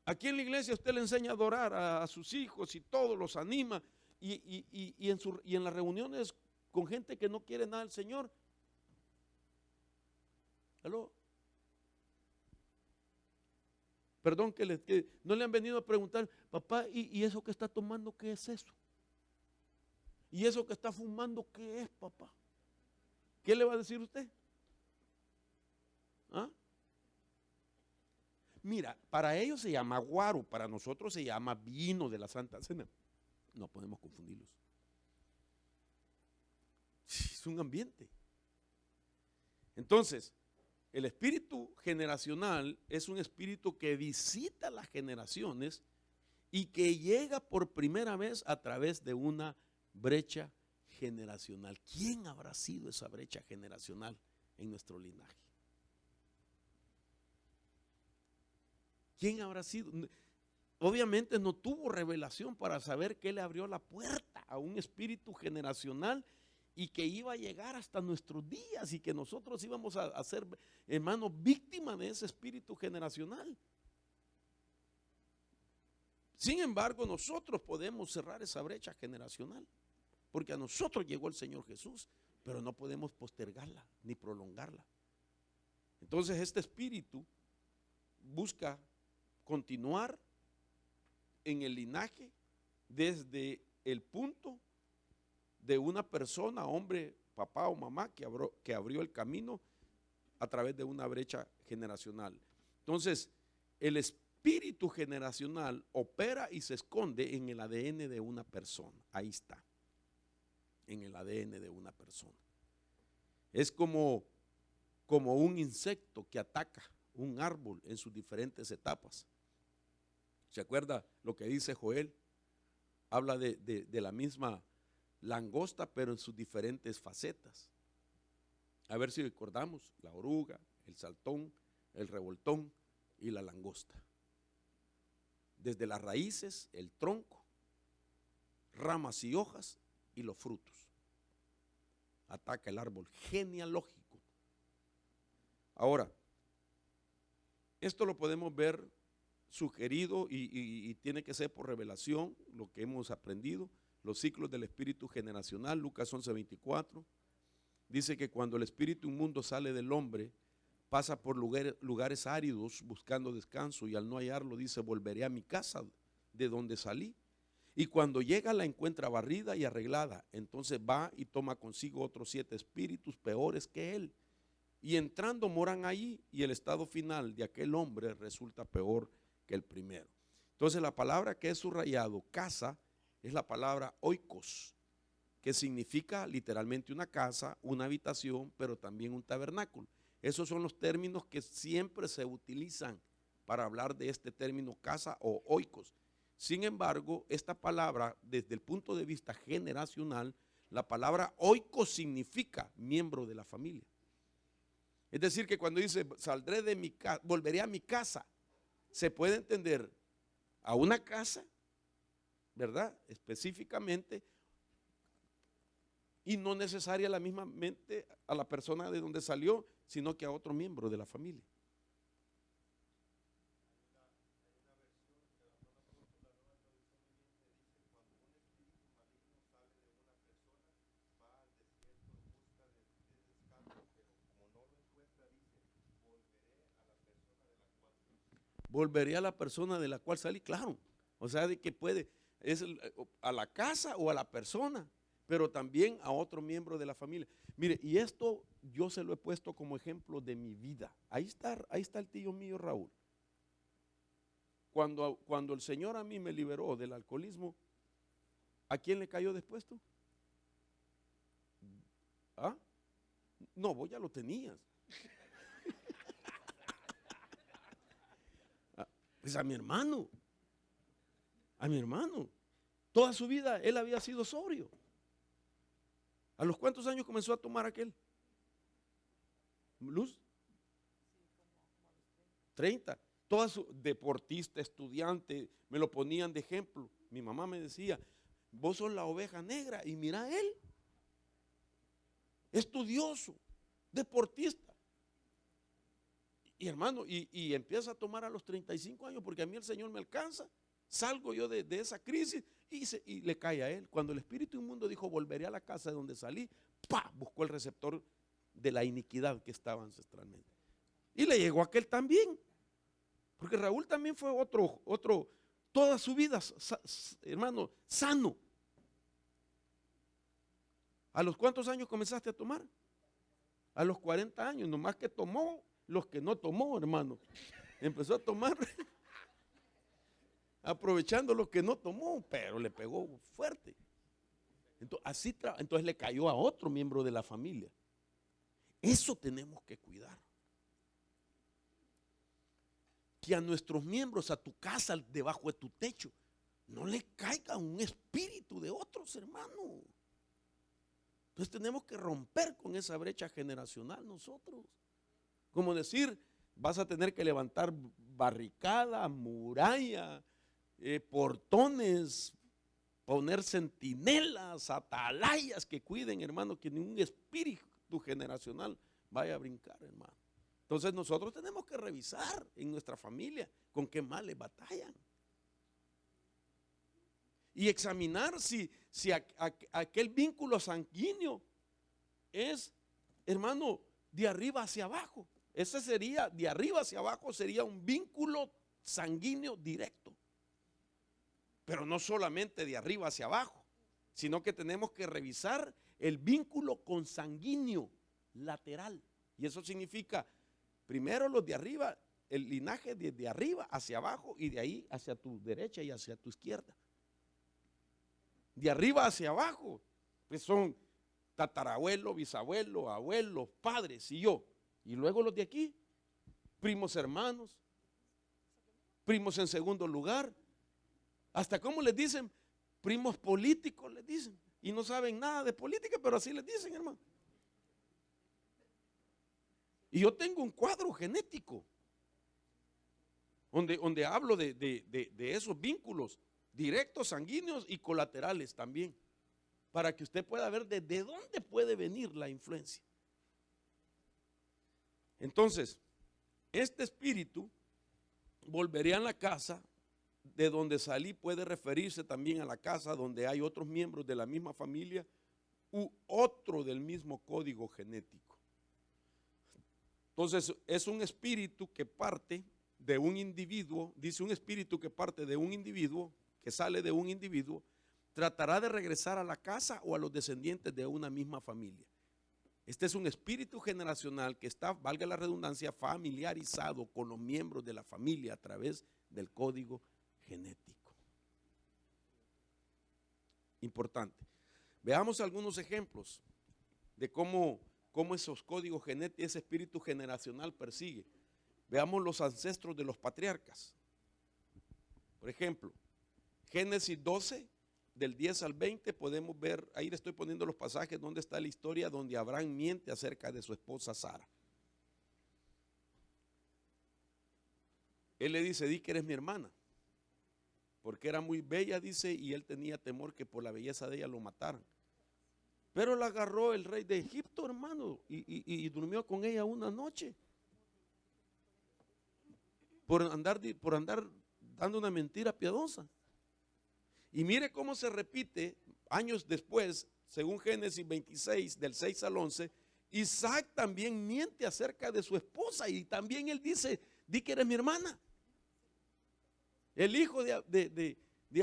Aquí en la iglesia usted le enseña a adorar a sus hijos y todos los anima, y en las reuniones con gente que no quiere nada del Señor. ¿Aló? Perdón que no le han venido a preguntar, papá, ¿y eso que está tomando qué es eso? ¿Y eso que está fumando qué es, papá? ¿Qué le va a decir usted? Mira, para ellos se llama guaro, para nosotros se llama vino de la Santa Cena. No podemos confundirlos. Es un ambiente. Entonces, el espíritu generacional es un espíritu que visita las generaciones y que llega por primera vez a través de una brecha generacional. ¿Quién habrá sido esa brecha generacional en nuestro linaje? ¿Quién habrá sido? Obviamente no tuvo revelación para saber que él le abrió la puerta a un espíritu generacional y que iba a llegar hasta nuestros días y que nosotros íbamos a ser, hermanos, víctimas de ese espíritu generacional. Sin embargo, nosotros podemos cerrar esa brecha generacional, porque a nosotros llegó el Señor Jesús, pero no podemos postergarla ni prolongarla. Entonces este espíritu busca continuar en el linaje desde el punto de una persona, hombre, papá o mamá, que abrió el camino a través de una brecha generacional. Entonces, el espíritu generacional opera y se esconde en el ADN de una persona. Ahí está, en el ADN de una persona. Es como un insecto que ataca un árbol en sus diferentes etapas. ¿Se acuerda lo que dice Joel? Habla de la misma langosta, pero en sus diferentes facetas. A ver si recordamos: la oruga, el saltón, el revoltón y la langosta. Desde las raíces, el tronco, ramas y hojas y los frutos. Ataca el árbol genealógico. Ahora, esto lo podemos ver sugerido y tiene que ser por revelación, lo que hemos aprendido, los ciclos del espíritu generacional. Lucas 11:24 dice que cuando el espíritu inmundo sale del hombre, pasa por lugares áridos buscando descanso, y al no hallarlo dice: volveré a mi casa de donde salí. Y cuando llega la encuentra barrida y arreglada, entonces va y toma consigo otros 7 espíritus peores que él, y entrando moran allí, y el estado final de aquel hombre resulta peor que el primero. Entonces la palabra que es subrayado, casa, es la palabra oikos, que significa literalmente una casa, una habitación, pero también un tabernáculo. Esos son los términos que siempre se utilizan para hablar de este término casa o oikos. Sin embargo, esta palabra, desde el punto de vista generacional, la palabra oikos significa miembro de la familia. Es decir, que cuando dice saldré de mi casa, volveré a mi casa, se puede entender a una casa, ¿verdad? Específicamente, y no necesaria la mismamente a la persona de donde salió, sino que a otro miembro de la familia. Volveré a la persona de la cual salí, claro. O sea, de que puede, es a la casa o a la persona, pero también a otro miembro de la familia. Mire, y esto yo se lo he puesto como ejemplo de mi vida. Ahí está el tío mío Raúl. Cuando el Señor a mí me liberó del alcoholismo, ¿a quién le cayó después tú? ¿Ah? No, vos ya lo tenías. Pues a mi hermano. Toda su vida él había sido sobrio. ¿A los cuántos años comenzó a tomar aquel? ¿Luz? 30. Toda su deportista, estudiante, me lo ponían de ejemplo. Mi mamá me decía: vos sos la oveja negra, y mira él. Estudioso, deportista. Y hermano, y empieza a tomar a los 35 años, porque a mí el Señor me alcanza. Salgo yo de esa crisis y le cae a él. Cuando el espíritu inmundo dijo: volveré a la casa de donde salí, ¡pah!, buscó el receptor de la iniquidad que estaba ancestralmente. Y le llegó a aquel también. Porque Raúl también fue otro, toda su vida, hermano, sano. ¿A los cuántos años comenzaste a tomar? A los 40 años, nomás que tomó los que no tomó, hermano. Empezó a tomar aprovechando lo que no tomó, pero le pegó fuerte. Entonces le cayó a otro miembro de la familia. Eso tenemos que cuidar. Que a nuestros miembros, a tu casa, debajo de tu techo, no le caiga un espíritu de otros, hermano. Entonces tenemos que romper con esa brecha generacional nosotros. Como decir, vas a tener que levantar barricada, muralla, portones, poner centinelas, atalayas que cuiden, hermano, que ningún espíritu generacional vaya a brincar, hermano. Entonces nosotros tenemos que revisar en nuestra familia con qué males batallan. Y examinar si aquel vínculo sanguíneo es, hermano, de arriba hacia abajo. Ese sería, de arriba hacia abajo, sería un vínculo sanguíneo directo. Pero no solamente de arriba hacia abajo, sino que tenemos que revisar el vínculo consanguíneo lateral. Y eso significa, primero los de arriba, el linaje de arriba hacia abajo y de ahí hacia tu derecha y hacia tu izquierda. De arriba hacia abajo, pues son tatarabuelo, bisabuelo, abuelos, padres y yo. Y luego los de aquí, primos hermanos, primos en segundo lugar, hasta como les dicen, primos políticos les dicen. Y no saben nada de política, pero así les dicen, hermano. Y yo tengo un cuadro genético donde hablo de esos vínculos directos, sanguíneos y colaterales también, para que usted pueda ver desde dónde puede venir la influencia. Entonces, este espíritu volvería a la casa de donde salí, puede referirse también a la casa donde hay otros miembros de la misma familia u otro del mismo código genético. Entonces, es un espíritu que parte de un individuo, dice un espíritu que parte de un individuo, que sale de un individuo, tratará de regresar a la casa o a los descendientes de una misma familia. Este es un espíritu generacional que está, valga la redundancia, familiarizado con los miembros de la familia a través del código genético. Importante. Veamos algunos ejemplos de cómo esos códigos genéticos, ese espíritu generacional persigue. Veamos los ancestros de los patriarcas. Por ejemplo, Génesis 12, del 10 al 20, podemos ver, ahí le estoy poniendo los pasajes donde está la historia donde Abraham miente acerca de su esposa Sara. Él le dice, di que eres mi hermana, porque era muy bella, dice, y él tenía temor que por la belleza de ella lo mataran. Pero la agarró el rey de Egipto, hermano, y durmió con ella una noche. Por andar dando una mentira piadosa. Y mire cómo se repite años después, según Génesis 26, del 6 al 11, Isaac también miente acerca de su esposa y también él dice, di que eres mi hermana. El hijo de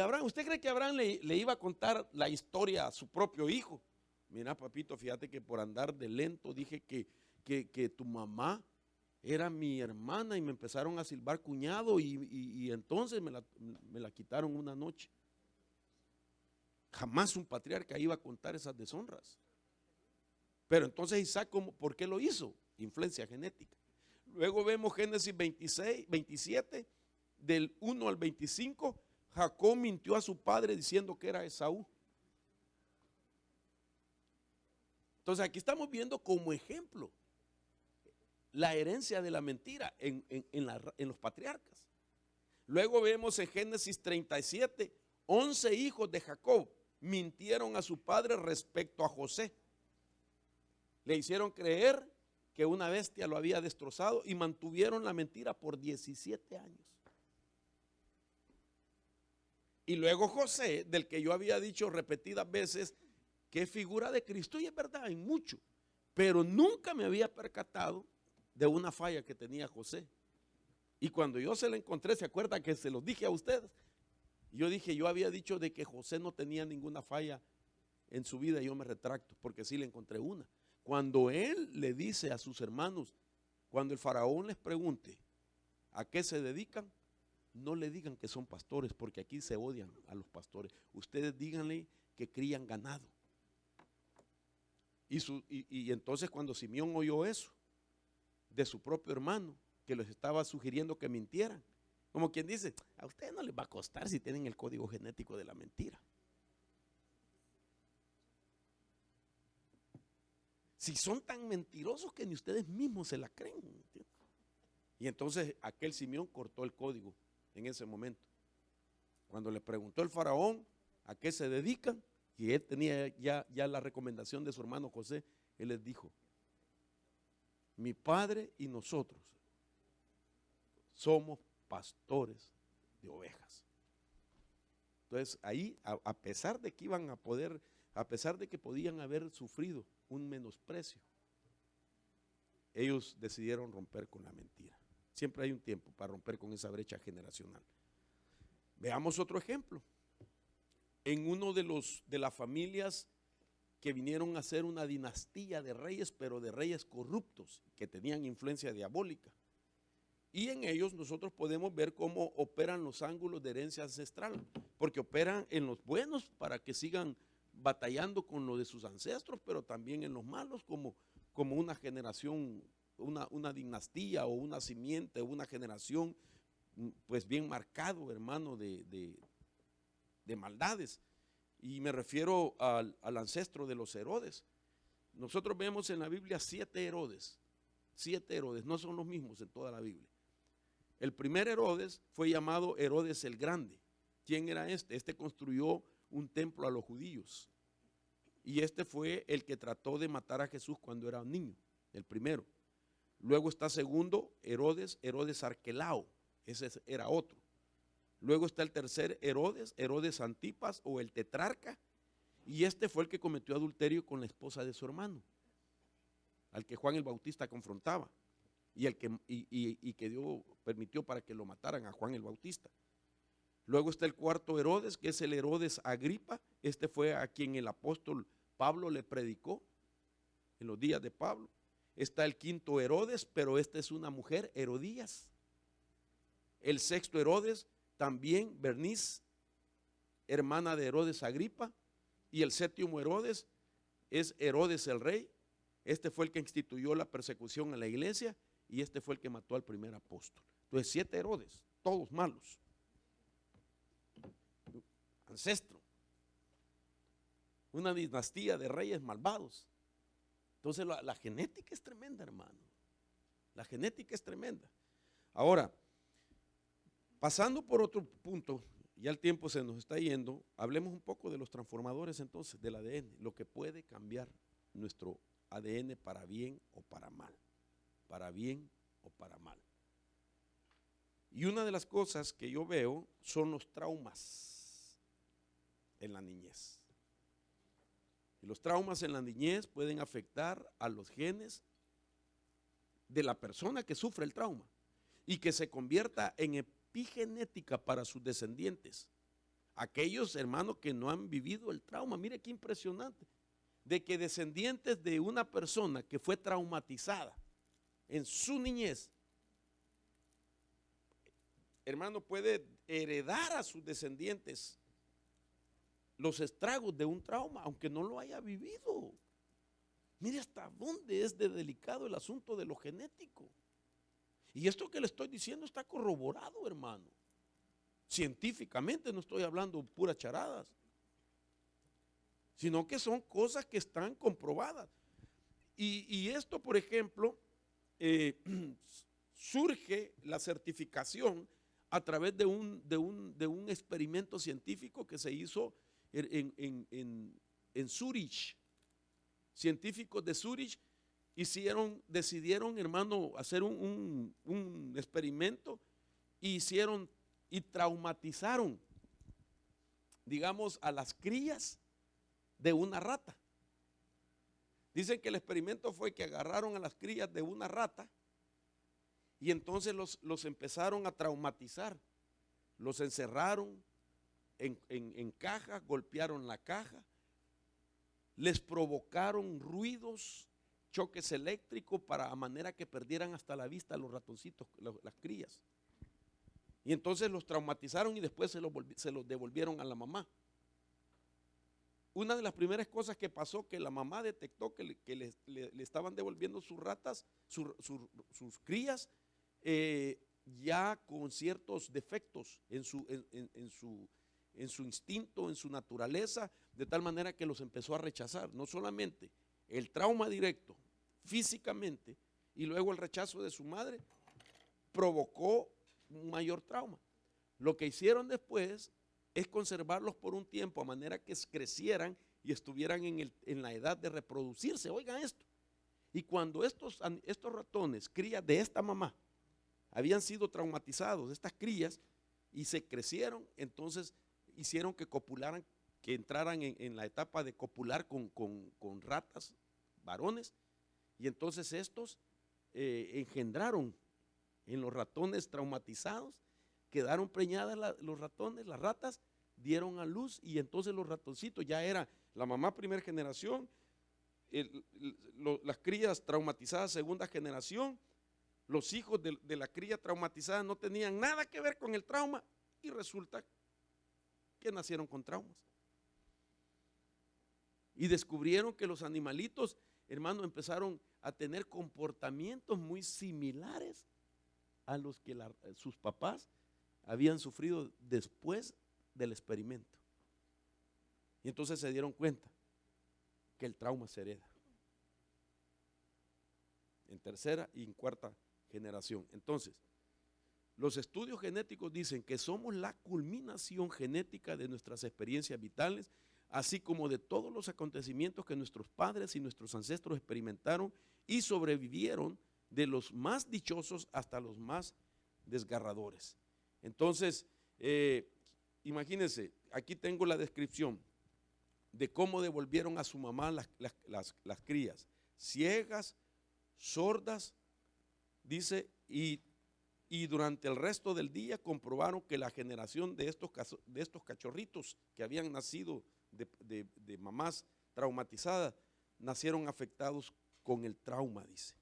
Abraham. ¿Usted cree que Abraham le iba a contar la historia a su propio hijo? Mira, papito, fíjate que por andar de lento dije que tu mamá era mi hermana y me empezaron a silbar cuñado y entonces me la quitaron una noche. Jamás un patriarca iba a contar esas deshonras. Pero entonces Isaac, ¿por qué lo hizo? Influencia genética. Luego vemos Génesis 27, del 1 al 25, Jacob mintió a su padre diciendo que era Esaú. Entonces aquí estamos viendo como ejemplo la herencia de la mentira en los patriarcas. Luego vemos en Génesis 37, 11 hijos de Jacob mintieron a su padre respecto a José. Le hicieron creer que una bestia lo había destrozado y mantuvieron la mentira por 17 años. Y luego José, del que yo había dicho repetidas veces que es figura de Cristo, y es verdad, en mucho, pero nunca me había percatado de una falla que tenía José. Y cuando yo se la encontré, ¿se acuerda que se los dije a ustedes? Yo había dicho de que José no tenía ninguna falla en su vida, y yo me retracto, porque sí le encontré una. Cuando él le dice a sus hermanos, cuando el faraón les pregunte a qué se dedican, no le digan que son pastores, porque aquí se odian a los pastores. Ustedes díganle que crían ganado. Y entonces cuando Simeón oyó eso de su propio hermano, que les estaba sugiriendo que mintieran, como quien dice, a ustedes no les va a costar si tienen el código genético de la mentira. Si son tan mentirosos que ni ustedes mismos se la creen, ¿entiendes? Y entonces aquel Simeón cortó el código en ese momento. Cuando le preguntó el faraón a qué se dedican, y él tenía ya la recomendación de su hermano José, él les dijo: mi padre y nosotros somos pastores de ovejas. Entonces ahí, a pesar de que iban a poder, a pesar de que podían haber sufrido un menosprecio, ellos decidieron romper con la mentira. Siempre hay un tiempo para romper con esa brecha generacional. Veamos otro ejemplo. En uno de las familias que vinieron a ser una dinastía de reyes, pero de reyes corruptos, que tenían influencia diabólica. Y en ellos nosotros podemos ver cómo operan los ángulos de herencia ancestral, porque operan en los buenos para que sigan batallando con lo de sus ancestros, pero también en los malos como una generación, una dinastía o una simiente, una generación pues bien marcado, hermano, de maldades. Y me refiero al ancestro de los Herodes. Nosotros vemos en la Biblia 7 Herodes, no son los mismos en toda la Biblia. El primer Herodes fue llamado Herodes el Grande. ¿Quién era este? Este construyó un templo a los judíos. Y este fue el que trató de matar a Jesús cuando era un niño, el primero. Luego está segundo Herodes Arquelao, ese era otro. Luego está el tercer Herodes Antipas o el tetrarca. Y este fue el que cometió adulterio con la esposa de su hermano, al que Juan el Bautista confrontaba. Y que Dios permitió para que lo mataran a Juan el Bautista. Luego está el cuarto Herodes, que es el Herodes Agripa. Este fue a quien el apóstol Pablo le predicó en los días de Pablo. Está el quinto Herodes, pero esta es una mujer, Herodías. El sexto Herodes, también Bernice, hermana de Herodes Agripa. Y el séptimo Herodes es Herodes el rey. Este fue el que instituyó la persecución a la iglesia. Y este fue el que mató al primer apóstol. Entonces 7 Herodes, todos malos. Ancestro. Una dinastía de reyes malvados. Entonces la genética es tremenda, hermano. La genética es tremenda. Ahora, pasando por otro punto, ya el tiempo se nos está yendo, hablemos un poco de los transformadores entonces del ADN, lo que puede cambiar nuestro ADN para bien o para mal. Para bien o para mal. Y una de las cosas que yo veo son los traumas en la niñez. Y los traumas en la niñez pueden afectar a los genes de la persona que sufre el trauma y que se convierta en epigenética para sus descendientes. Aquellos hermanos que no han vivido el trauma, mire qué impresionante, de que descendientes de una persona que fue traumatizada en su niñez, hermano, puede heredar a sus descendientes los estragos de un trauma, aunque no lo haya vivido. Mire hasta dónde es de delicado el asunto de lo genético. Y esto que le estoy diciendo está corroborado, hermano. Científicamente, no estoy hablando puras charadas, sino que son cosas que están comprobadas. Y esto, por ejemplo, surge la certificación a través de un experimento científico que se hizo en Zurich. Científicos de Zurich decidieron, hermano, hacer un experimento y traumatizaron, digamos, a las crías de una rata. Dicen que el experimento fue que agarraron a las crías de una rata y entonces los empezaron a traumatizar. Los encerraron en cajas, golpearon la caja, les provocaron ruidos, choques eléctricos a manera que perdieran hasta la vista a los ratoncitos, las crías. Y entonces los traumatizaron y después se los devolvieron a la mamá. Una de las primeras cosas que pasó, que la mamá detectó que le estaban devolviendo sus ratas, sus crías, ya con ciertos defectos en su instinto, en su naturaleza, de tal manera que los empezó a rechazar. No solamente el trauma directo, físicamente, y luego el rechazo de su madre, provocó un mayor trauma. Lo que hicieron después es conservarlos por un tiempo a manera que crecieran y estuvieran en la edad de reproducirse. Oigan esto. Y cuando estos ratones, crías de esta mamá, habían sido traumatizados, estas crías, y se crecieron, entonces hicieron que copularan, que entraran en la etapa de copular con ratas, varones, y entonces estos engendraron en los ratones traumatizados, quedaron preñadas los ratones, las ratas, dieron a luz, y entonces los ratoncitos ya era la mamá primera generación, las crías traumatizadas segunda generación, los hijos de la cría traumatizada no tenían nada que ver con el trauma y resulta que nacieron con traumas. Y descubrieron que los animalitos, hermano, empezaron a tener comportamientos muy similares a los que sus papás habían sufrido después del experimento. Y entonces se dieron cuenta que el trauma se hereda en tercera y en cuarta generación. Entonces, los estudios genéticos dicen que somos la culminación genética de nuestras experiencias vitales, así como de todos los acontecimientos que nuestros padres y nuestros ancestros experimentaron y sobrevivieron, de los más dichosos hasta los más desgarradores. Entonces, imagínense, aquí tengo la descripción de cómo devolvieron a su mamá las crías, ciegas, sordas, dice, y durante el resto del día comprobaron que la generación de estos cachorritos que habían nacido de mamás traumatizadas, nacieron afectados con el trauma, dice,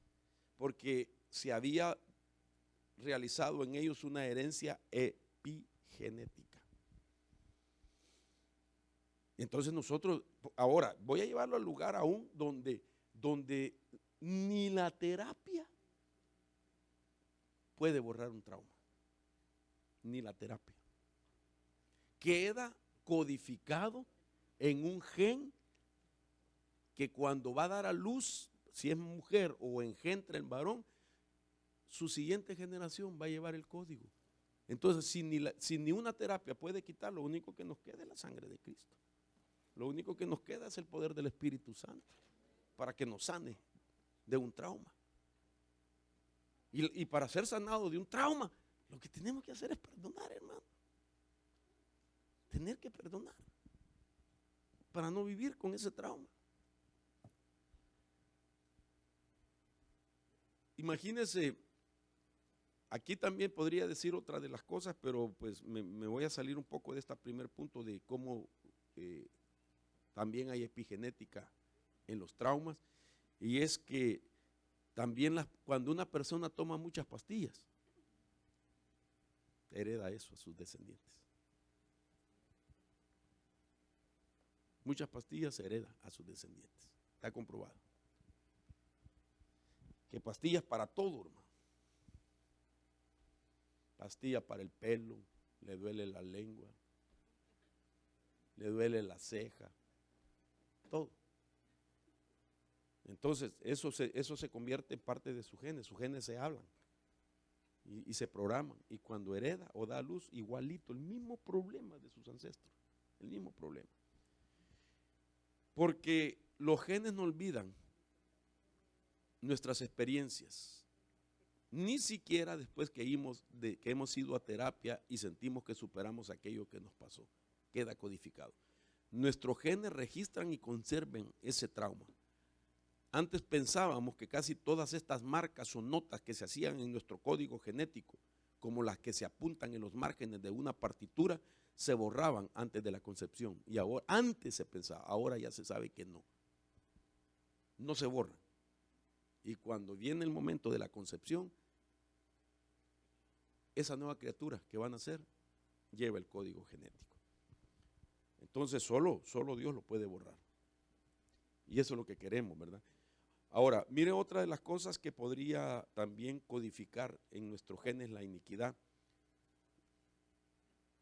porque se había realizado en ellos una herencia epigenética. Entonces nosotros, ahora, voy a llevarlo al lugar aún donde ni la terapia puede borrar un trauma, ni la terapia. Queda codificado en un gen que cuando va a dar a luz, si es mujer o engendra en varón, su siguiente generación va a llevar el código. Entonces, si ni una terapia puede quitar, lo único que nos queda es la sangre de Cristo. Lo único que nos queda es el poder del Espíritu Santo para que nos sane de un trauma. Y para ser sanado de un trauma, lo que tenemos que hacer es perdonar, hermano. Tener que perdonar para no vivir con ese trauma. Imagínense, aquí también podría decir otra de las cosas, pero pues me voy a salir un poco de este primer punto de cómo también hay epigenética en los traumas, y es que también cuando una persona toma muchas pastillas, hereda eso a sus descendientes. Muchas pastillas se hereda a sus descendientes, está comprobado. Que pastillas para todo, hermano. Pastilla para el pelo, le duele la lengua, le duele la ceja, todo. Entonces, eso se convierte en parte de sus genes se hablan y se programan. Y cuando hereda o da a luz, igualito, el mismo problema de sus ancestros, el mismo problema. Porque los genes no olvidan nuestras experiencias, ni siquiera después que hemos ido a terapia y sentimos que superamos aquello que nos pasó, queda codificado. Nuestros genes registran y conservan ese trauma. Antes pensábamos que casi todas estas marcas o notas que se hacían en nuestro código genético, como las que se apuntan en los márgenes de una partitura, se borraban antes de la concepción. Y ahora, antes se pensaba, ahora ya se sabe que no se borran. Y cuando viene el momento de la concepción, esa nueva criatura que van a nacer lleva el código genético. Entonces solo Dios lo puede borrar. Y eso es lo que queremos, ¿verdad? Ahora, mire otra de las cosas que podría también codificar en nuestros genes la iniquidad: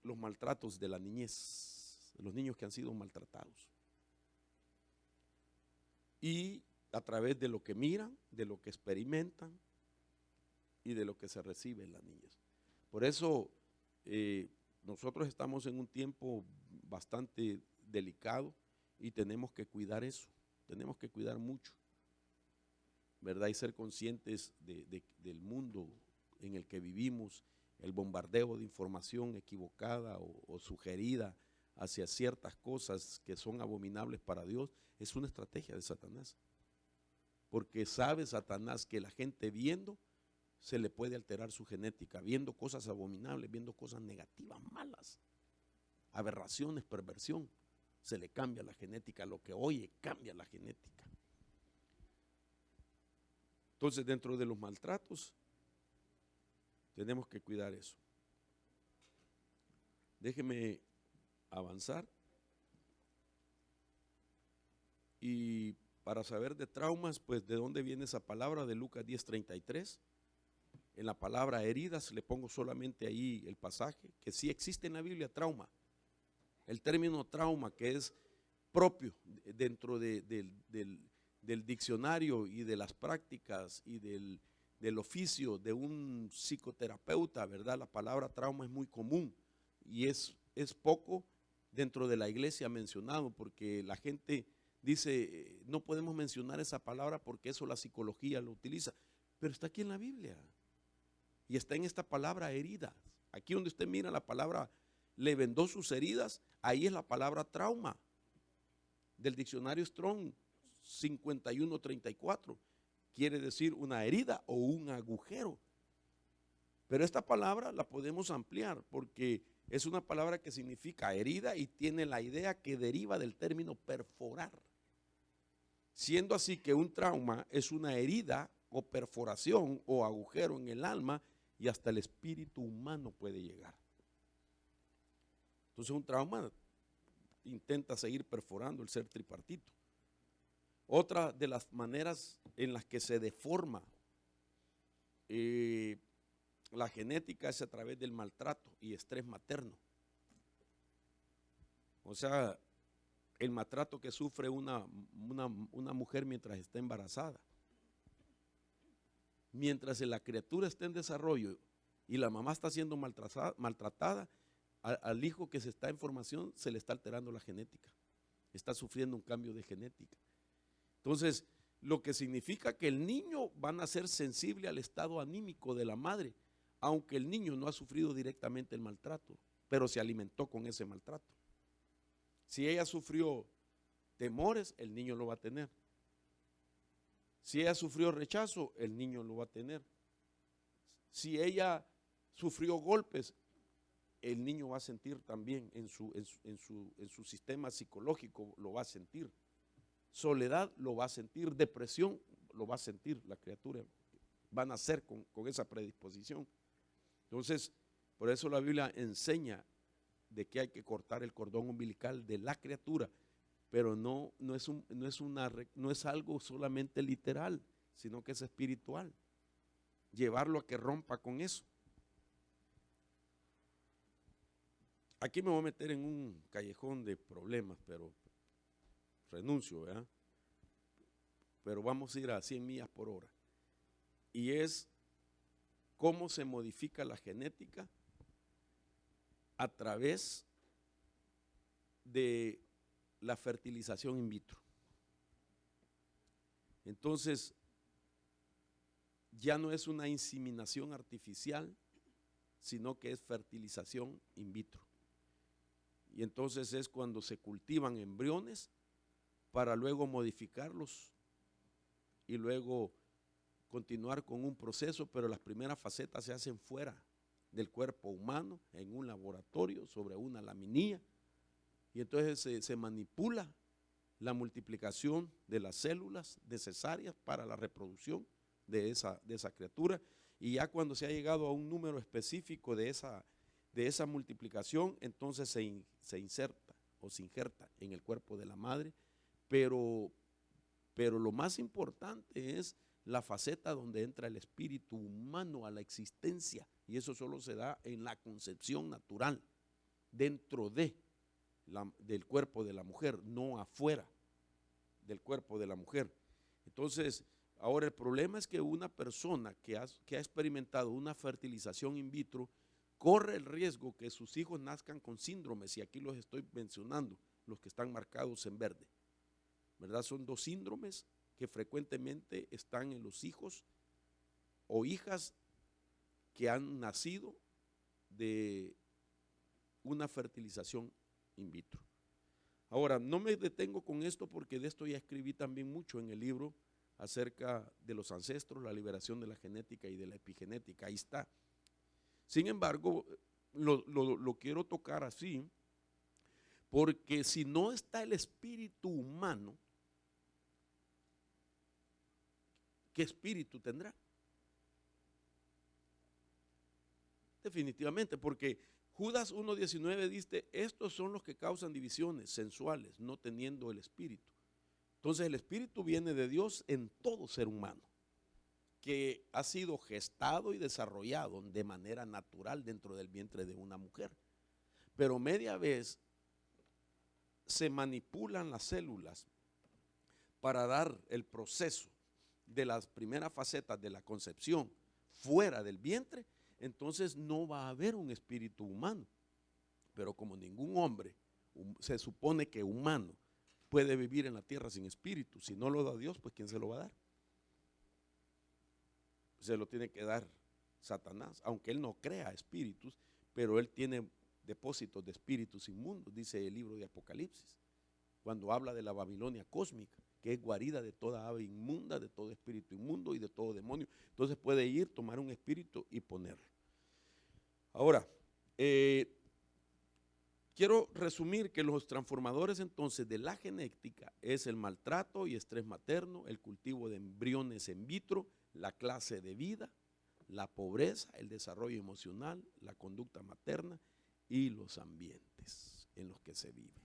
los maltratos de la niñez, de los niños que han sido maltratados. Y a través de lo que miran, de lo que experimentan, y de lo que se recibe en la niñez. Por eso nosotros estamos en un tiempo bastante delicado y tenemos que cuidar eso, tenemos que cuidar mucho, ¿verdad? Y ser conscientes del mundo en el que vivimos, el bombardeo de información equivocada o sugerida hacia ciertas cosas que son abominables para Dios, es una estrategia de Satanás. Porque sabe Satanás que la gente viendo se le puede alterar su genética, viendo cosas abominables, viendo cosas negativas, malas, aberraciones, perversión, se le cambia la genética, lo que oye cambia la genética. Entonces, dentro de los maltratos, tenemos que cuidar eso. Déjeme avanzar. Y para saber de traumas, pues de dónde viene esa palabra de Lucas 10:33. En la palabra heridas le pongo solamente ahí el pasaje, que sí existe en la Biblia trauma. El término trauma, que es propio dentro del diccionario y de las prácticas y del oficio de un psicoterapeuta, ¿verdad? La palabra trauma es muy común y es poco dentro de la iglesia mencionado, porque la gente dice, no podemos mencionar esa palabra porque eso la psicología lo utiliza, pero está aquí en la Biblia y está en esta palabra heridas. Aquí donde usted mira la palabra le vendó sus heridas, ahí es la palabra trauma del diccionario Strong 5134, quiere decir una herida o un agujero. Pero esta palabra la podemos ampliar porque es una palabra que significa herida y tiene la idea que deriva del término perforar. Siendo así que un trauma es una herida o perforación o agujero en el alma y hasta el espíritu humano puede llegar. Entonces un trauma intenta seguir perforando el ser tripartito. Otra de las maneras en las que se deforma la genética es a través del maltrato y estrés materno. O sea, el maltrato que sufre una mujer mientras está embarazada. Mientras la criatura está en desarrollo y la mamá está siendo maltratada, al hijo que se está en formación se le está alterando la genética. Está sufriendo un cambio de genética. Entonces, lo que significa que el niño va a nacer sensible al estado anímico de la madre, aunque el niño no ha sufrido directamente el maltrato, pero se alimentó con ese maltrato. Si ella sufrió temores, el niño lo va a tener. Si ella sufrió rechazo, el niño lo va a tener. Si ella sufrió golpes, el niño va a sentir también en su sistema psicológico, lo va a sentir. Soledad lo va a sentir, depresión lo va a sentir, la criatura va a nacer con esa predisposición. Entonces, por eso la Biblia enseña de que hay que cortar el cordón umbilical de la criatura, pero no es algo solamente literal, sino que es espiritual. Llevarlo a que rompa con eso. Aquí me voy a meter en un callejón de problemas, pero renuncio, ¿verdad? Pero vamos a ir a 100 millas por hora. Y es cómo se modifica la genética a través de la fertilización in vitro. Entonces, ya no es una inseminación artificial, sino que es fertilización in vitro. Y entonces es cuando se cultivan embriones para luego modificarlos y luego continuar con un proceso, pero las primeras facetas se hacen fuera del cuerpo humano, en un laboratorio, sobre una laminilla, y entonces se manipula la multiplicación de las células necesarias para la reproducción de esa criatura, y ya cuando se ha llegado a un número específico de esa multiplicación, entonces se inserta o se injerta en el cuerpo de la madre, pero lo más importante es la faceta donde entra el espíritu humano a la existencia, y eso solo se da en la concepción natural, dentro del cuerpo de la mujer, no afuera del cuerpo de la mujer. Entonces, Ahora, el problema es que una persona que ha experimentado una fertilización in vitro corre el riesgo que sus hijos nazcan con síndromes, y aquí los estoy mencionando, los que están marcados en verde, ¿verdad? Son 2 síndromes que frecuentemente están en los hijos o hijas que han nacido de una fertilización in vitro. Ahora, no me detengo con esto porque de esto ya escribí también mucho en el libro acerca de los ancestros, la liberación de la genética y de la epigenética, ahí está. Sin embargo, lo quiero tocar así, porque si no está el espíritu humano, ¿qué espíritu tendrá? Definitivamente, porque Judas 1:19 dice, estos son los que causan divisiones sensuales, no teniendo el espíritu. Entonces el espíritu viene de Dios en todo ser humano, que ha sido gestado y desarrollado de manera natural dentro del vientre de una mujer. Pero media vez se manipulan las células para dar el proceso de las primeras facetas de la concepción fuera del vientre, entonces no va a haber un espíritu humano. Pero como ningún hombre se supone que humano puede vivir en la tierra sin espíritu, si no lo da Dios, pues ¿quién se lo va a dar? Se lo tiene que dar Satanás, aunque él no crea espíritus, pero él tiene depósitos de espíritus inmundos, dice el libro de Apocalipsis, cuando habla de la Babilonia cósmica, que es guarida de toda ave inmunda, de todo espíritu inmundo y de todo demonio. Entonces puede ir, tomar un espíritu y ponerlo. Ahora, quiero resumir que los transformadores entonces de la genética es el maltrato y estrés materno, el cultivo de embriones in vitro, la clase de vida, la pobreza, el desarrollo emocional, la conducta materna y los ambientes en los que se vive.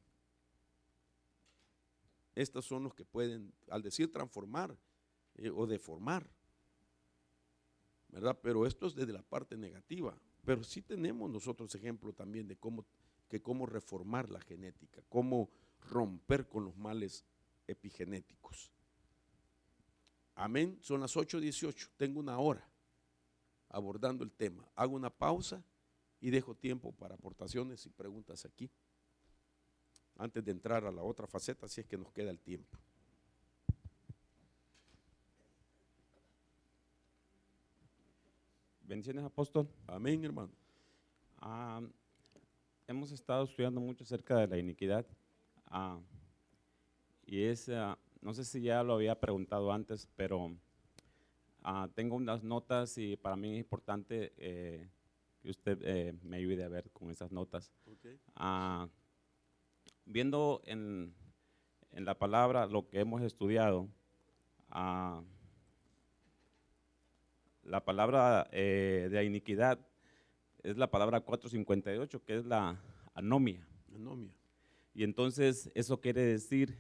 Estos son los que pueden, al decir transformar o deformar, ¿verdad? Pero esto es desde la parte negativa. Pero sí tenemos nosotros ejemplos también de cómo reformar la genética, cómo romper con los males epigenéticos. Amén. Son las 8:18. Tengo 1 hora abordando el tema. Hago una pausa y dejo tiempo para aportaciones y preguntas aquí, antes de entrar a la otra faceta, si es que nos queda el tiempo. Bendiciones, apóstol. Amén, hermano. Hemos estado estudiando mucho acerca de la iniquidad, y no sé si ya lo había preguntado antes, pero tengo unas notas y para mí es importante que usted me ayude a ver con esas notas. Okay. Viendo en la palabra lo que hemos estudiado, la palabra de la iniquidad es la palabra 458, que es la anomia. Anomia. Y entonces eso quiere decir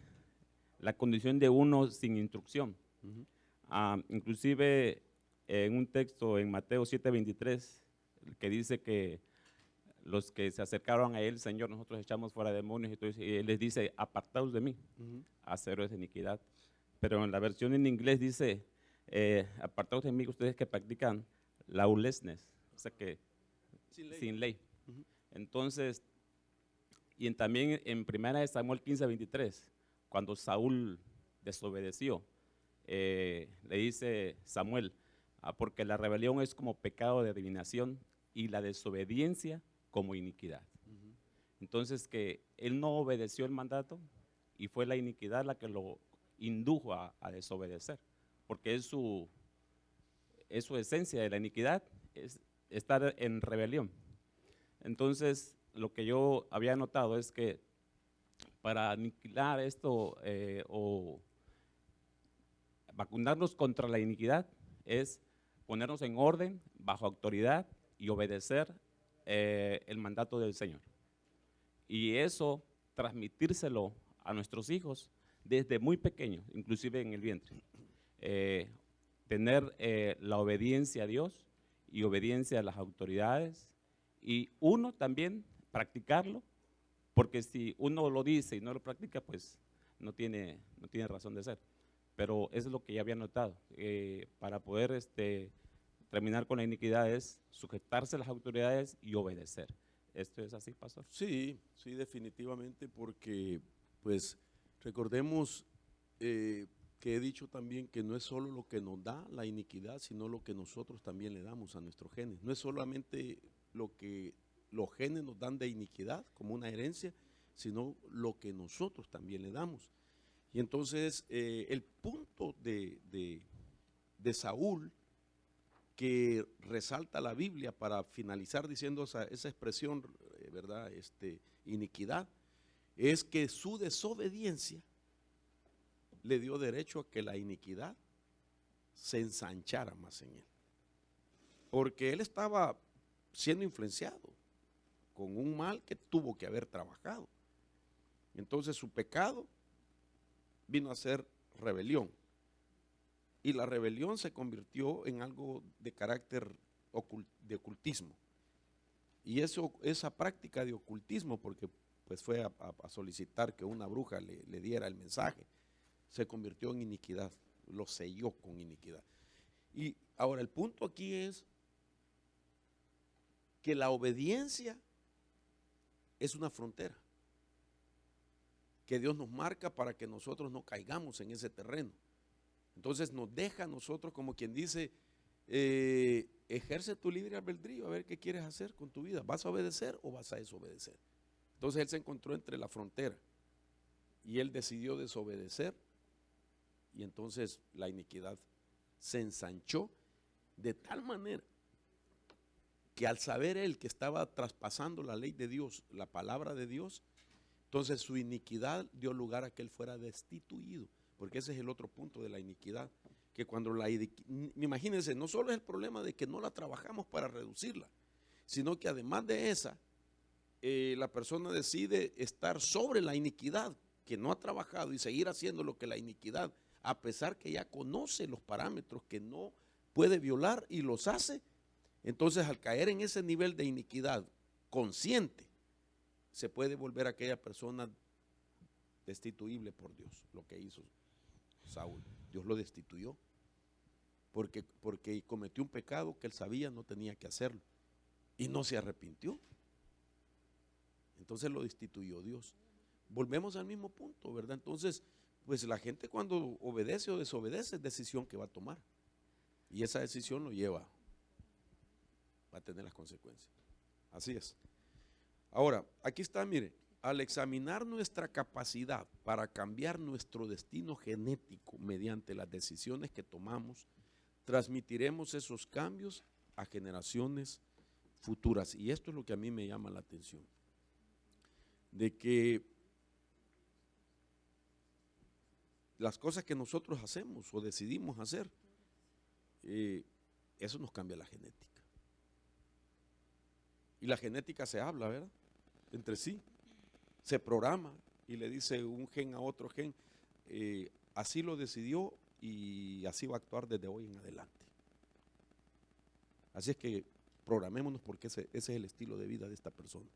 la condición de uno sin instrucción. Inclusive en un texto en Mateo 7:23, que dice que los que se acercaron a él, Señor, nosotros echamos fuera demonios, y él les dice, apartaos de mí, haceros de iniquidad. Pero en la versión en inglés dice, apartaos de mí ustedes que practican lawlessness, o sea que sin ley. Entonces, y también en 1 Samuel 15:23, cuando Saúl desobedeció, le dice Samuel, porque la rebelión es como pecado de adivinación y la desobediencia como iniquidad. Entonces que él no obedeció el mandato y fue la iniquidad la que lo indujo a desobedecer, porque es su esencia de la iniquidad, es estar en rebelión. Entonces lo que yo había notado es que para aniquilar esto o vacunarnos contra la iniquidad es ponernos en orden, bajo autoridad y obedecer el mandato del Señor. Y eso transmitírselo a nuestros hijos desde muy pequeños, inclusive en el vientre. Tener la obediencia a Dios y obediencia a las autoridades, y uno también practicarlo, porque si uno lo dice y no lo practica, pues no tiene razón de ser. pero eso es lo que ya había notado. Para poder terminar con la iniquidad es sujetarse a las autoridades y obedecer. ¿Esto es así, pastor? Sí, sí, definitivamente, porque pues recordemos que he dicho también que no es solo lo que nos da la iniquidad, sino lo que nosotros también le damos a nuestros genes. No es solamente lo que los genes nos dan de iniquidad como una herencia, sino lo que nosotros también le damos. Y entonces el punto de Saúl, que resalta la Biblia para finalizar diciendo esa expresión, ¿verdad? Iniquidad, es que su desobediencia le dio derecho a que la iniquidad se ensanchara más en él. Porque él estaba siendo influenciado con un mal que tuvo que haber trabajado. Entonces su pecado vino a ser rebelión. Y la rebelión se convirtió en algo de carácter de ocultismo. Y esa práctica de ocultismo, porque pues fue a solicitar que una bruja le diera el mensaje, se convirtió en iniquidad, lo selló con iniquidad. Y ahora el punto aquí es que la obediencia es una frontera que Dios nos marca para que nosotros no caigamos en ese terreno. Entonces nos deja a nosotros, como quien dice, ejerce tu libre albedrío, a ver qué quieres hacer con tu vida. ¿Vas a obedecer o vas a desobedecer? Entonces él se encontró entre la frontera y él decidió desobedecer, y entonces la iniquidad se ensanchó de tal manera que al saber él que estaba traspasando la ley de Dios, la palabra de Dios, entonces su iniquidad dio lugar a que él fuera destituido, porque ese es el otro punto de la iniquidad, que cuando imagínense, no solo es el problema de que no la trabajamos para reducirla, sino que además de esa, la persona decide estar sobre la iniquidad que no ha trabajado y seguir haciendo lo que la iniquidad, a pesar que ya conoce los parámetros que no puede violar y los hace. Entonces al caer en ese nivel de iniquidad consciente, se puede volver aquella persona destituible por Dios, lo que hizo Saúl. Dios lo destituyó porque cometió un pecado que él sabía no tenía que hacerlo y no se arrepintió. Entonces lo destituyó Dios. Volvemos al mismo punto, ¿verdad? Entonces, pues la gente cuando obedece o desobedece es decisión que va a tomar, y esa decisión lo lleva a tener las consecuencias. Así es. Ahora, aquí está, mire, al examinar nuestra capacidad para cambiar nuestro destino genético mediante las decisiones que tomamos, transmitiremos esos cambios a generaciones futuras. Y esto es lo que a mí me llama la atención, de que las cosas que nosotros hacemos o decidimos hacer, eso nos cambia la genética. Y la genética se habla, ¿verdad? Entre sí. Se programa y le dice un gen a otro gen, así lo decidió y así va a actuar desde hoy en adelante. Así es que programémonos, porque ese es el estilo de vida de esta persona,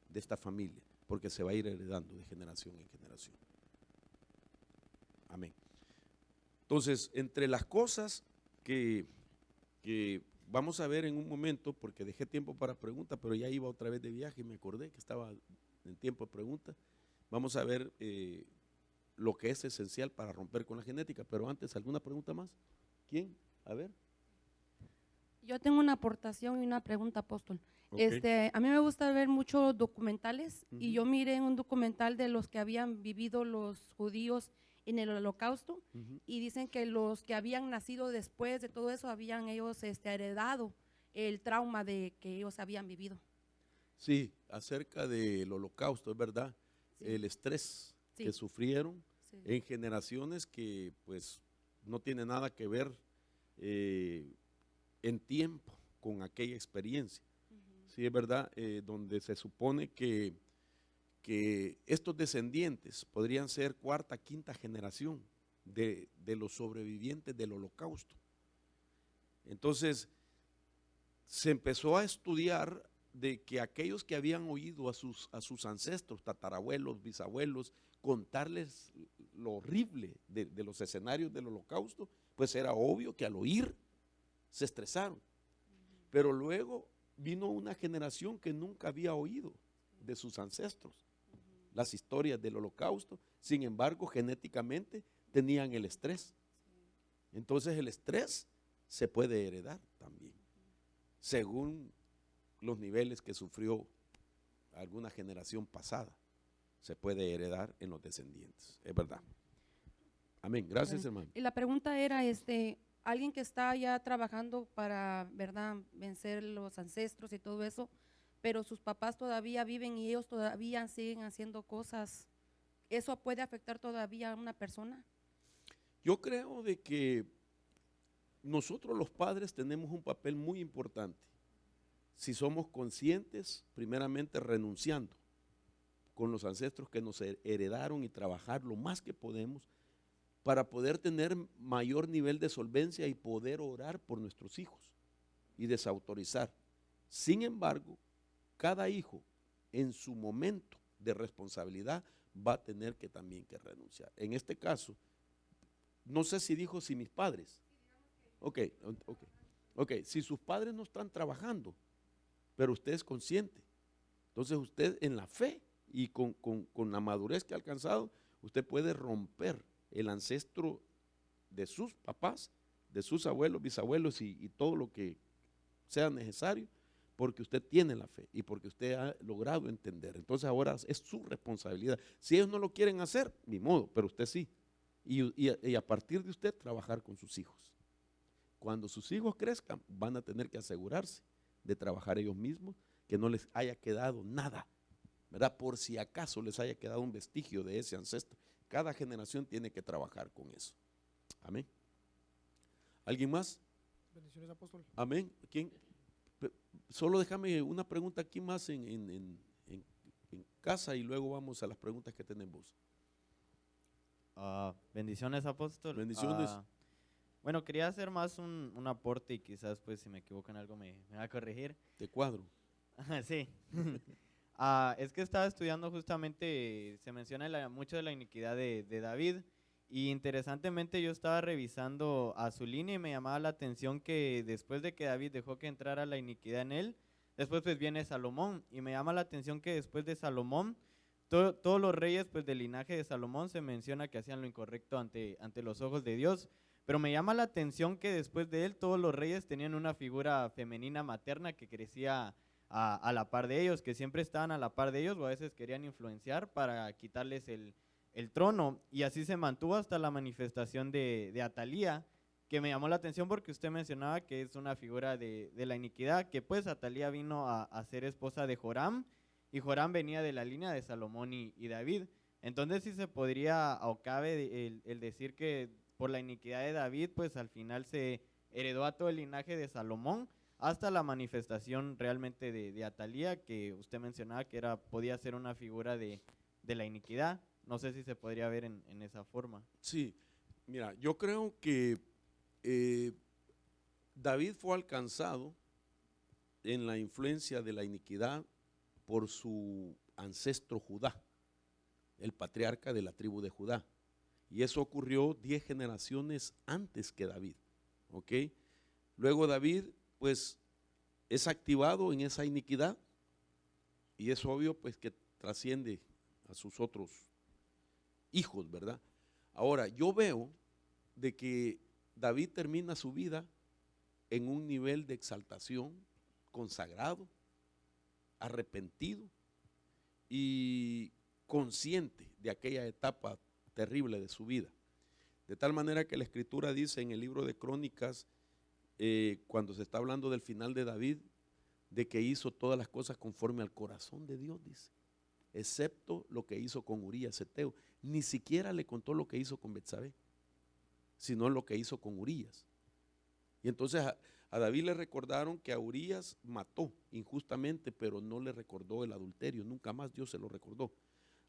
de esta familia, porque se va a ir heredando de generación en generación. Amén. Entonces, entre las cosas que vamos a ver en un momento, porque dejé tiempo para preguntas, pero ya iba otra vez de viaje y me acordé que estaba en tiempo de preguntas. Vamos a ver lo que es esencial para romper con la genética, pero antes, ¿alguna pregunta más? ¿Quién? A ver. Yo tengo una aportación y una pregunta, apóstol. Okay. A mí me gusta ver muchos documentales, y Ujú. yo miré un documental de los que habían vivido los judíos en el Holocausto, Ujú. y dicen que los que habían nacido después de todo eso habían ellos heredado el trauma de que ellos habían vivido. Sí, acerca del Holocausto, es verdad, Sí. el estrés Sí. que sufrieron Sí. en generaciones que pues no tiene nada que ver en tiempo con aquella experiencia. Sí, es verdad, donde se supone que estos descendientes podrían ser cuarta, quinta generación de los sobrevivientes del Holocausto. Entonces, se empezó a estudiar de que aquellos que habían oído a sus ancestros, tatarabuelos, bisabuelos, contarles lo horrible de los escenarios del holocausto, pues era obvio que al oír se estresaron. Pero luego vino una generación que nunca había oído de sus ancestros las historias del holocausto, sin embargo genéticamente tenían el estrés. Entonces el estrés se puede heredar también, según los niveles que sufrió alguna generación pasada, se puede heredar en los descendientes, es verdad. Amén, gracias hermano. Y la pregunta era, alguien que está ya trabajando para, ¿verdad?, vencer los ancestros y todo eso, pero sus papás todavía viven y ellos todavía siguen haciendo cosas, ¿eso puede afectar todavía a una persona? Yo creo de que nosotros los padres tenemos un papel muy importante. Si somos conscientes, primeramente renunciando con los ancestros que nos heredaron y trabajar lo más que podemos para poder tener mayor nivel de solvencia y poder orar por nuestros hijos y desautorizar. Sin embargo, cada hijo en su momento de responsabilidad va a tener que también que renunciar. En este caso, no sé si dijo si mis padres. Ok, si sus padres no están trabajando, pero usted es consciente, entonces usted en la fe y con la madurez que ha alcanzado, usted puede romper el ancestro de sus papás, de sus abuelos, bisabuelos y todo lo que sea necesario, porque usted tiene la fe y porque usted ha logrado entender. Entonces ahora es su responsabilidad. Si ellos no lo quieren hacer, ni modo, pero usted sí. Y a partir de usted trabajar con sus hijos. Cuando sus hijos crezcan, van a tener que asegurarse de trabajar ellos mismos, que no les haya quedado nada, ¿verdad? Por si acaso les haya quedado un vestigio de ese ancestro. Cada generación tiene que trabajar con eso. Amén. ¿Alguien más? Bendiciones, apóstol. Amén. ¿Quién? Solo déjame una pregunta aquí más en casa y luego vamos a las preguntas que tenemos. Bendiciones, apóstol. Bendiciones. Bueno, quería hacer más un aporte y quizás pues si me equivoco en algo me va a corregir. De cuadro. Sí. Es que estaba estudiando justamente, se menciona mucho de la iniquidad de David y interesantemente yo estaba revisando a su línea y me llamaba la atención que después de que David dejó que entrara la iniquidad en él, después pues viene Salomón y me llama la atención que después de Salomón, todos los reyes pues del linaje de Salomón se menciona que hacían lo incorrecto ante los ojos de Dios. Pero me llama la atención que después de él todos los reyes tenían una figura femenina materna que crecía a la par de ellos, que siempre estaban a la par de ellos o a veces querían influenciar para quitarles el trono. Y así se mantuvo hasta la manifestación de Atalía, que me llamó la atención porque usted mencionaba que es una figura de la iniquidad, que pues Atalía vino a ser esposa de Joram y Joram venía de la línea de Salomón y David. Entonces sí se podría o cabe el decir que por la iniquidad de David, pues al final se heredó a todo el linaje de Salomón hasta la manifestación realmente de Atalía, que usted mencionaba que podía ser una figura de la iniquidad. No sé si se podría ver en esa forma. Sí, mira, yo creo que David fue alcanzado en la influencia de la iniquidad por su ancestro Judá, el patriarca de la tribu de Judá. Y eso ocurrió 10 generaciones antes que David, ¿ok? Luego David, pues, es activado en esa iniquidad y es obvio, pues, que trasciende a sus otros hijos, ¿verdad? Ahora, yo veo de que David termina su vida en un nivel de exaltación, consagrado, arrepentido y consciente de aquella etapa terrible de su vida. De tal manera que la Escritura dice en el libro de Crónicas, cuando se está hablando del final de David, de que hizo todas las cosas conforme al corazón de Dios, dice, excepto lo que hizo con Urías Eteo. Ni siquiera le contó lo que hizo con Betsabé, sino lo que hizo con Urías. Y entonces a David le recordaron que a Urías mató injustamente, pero no le recordó el adulterio, nunca más Dios se lo recordó.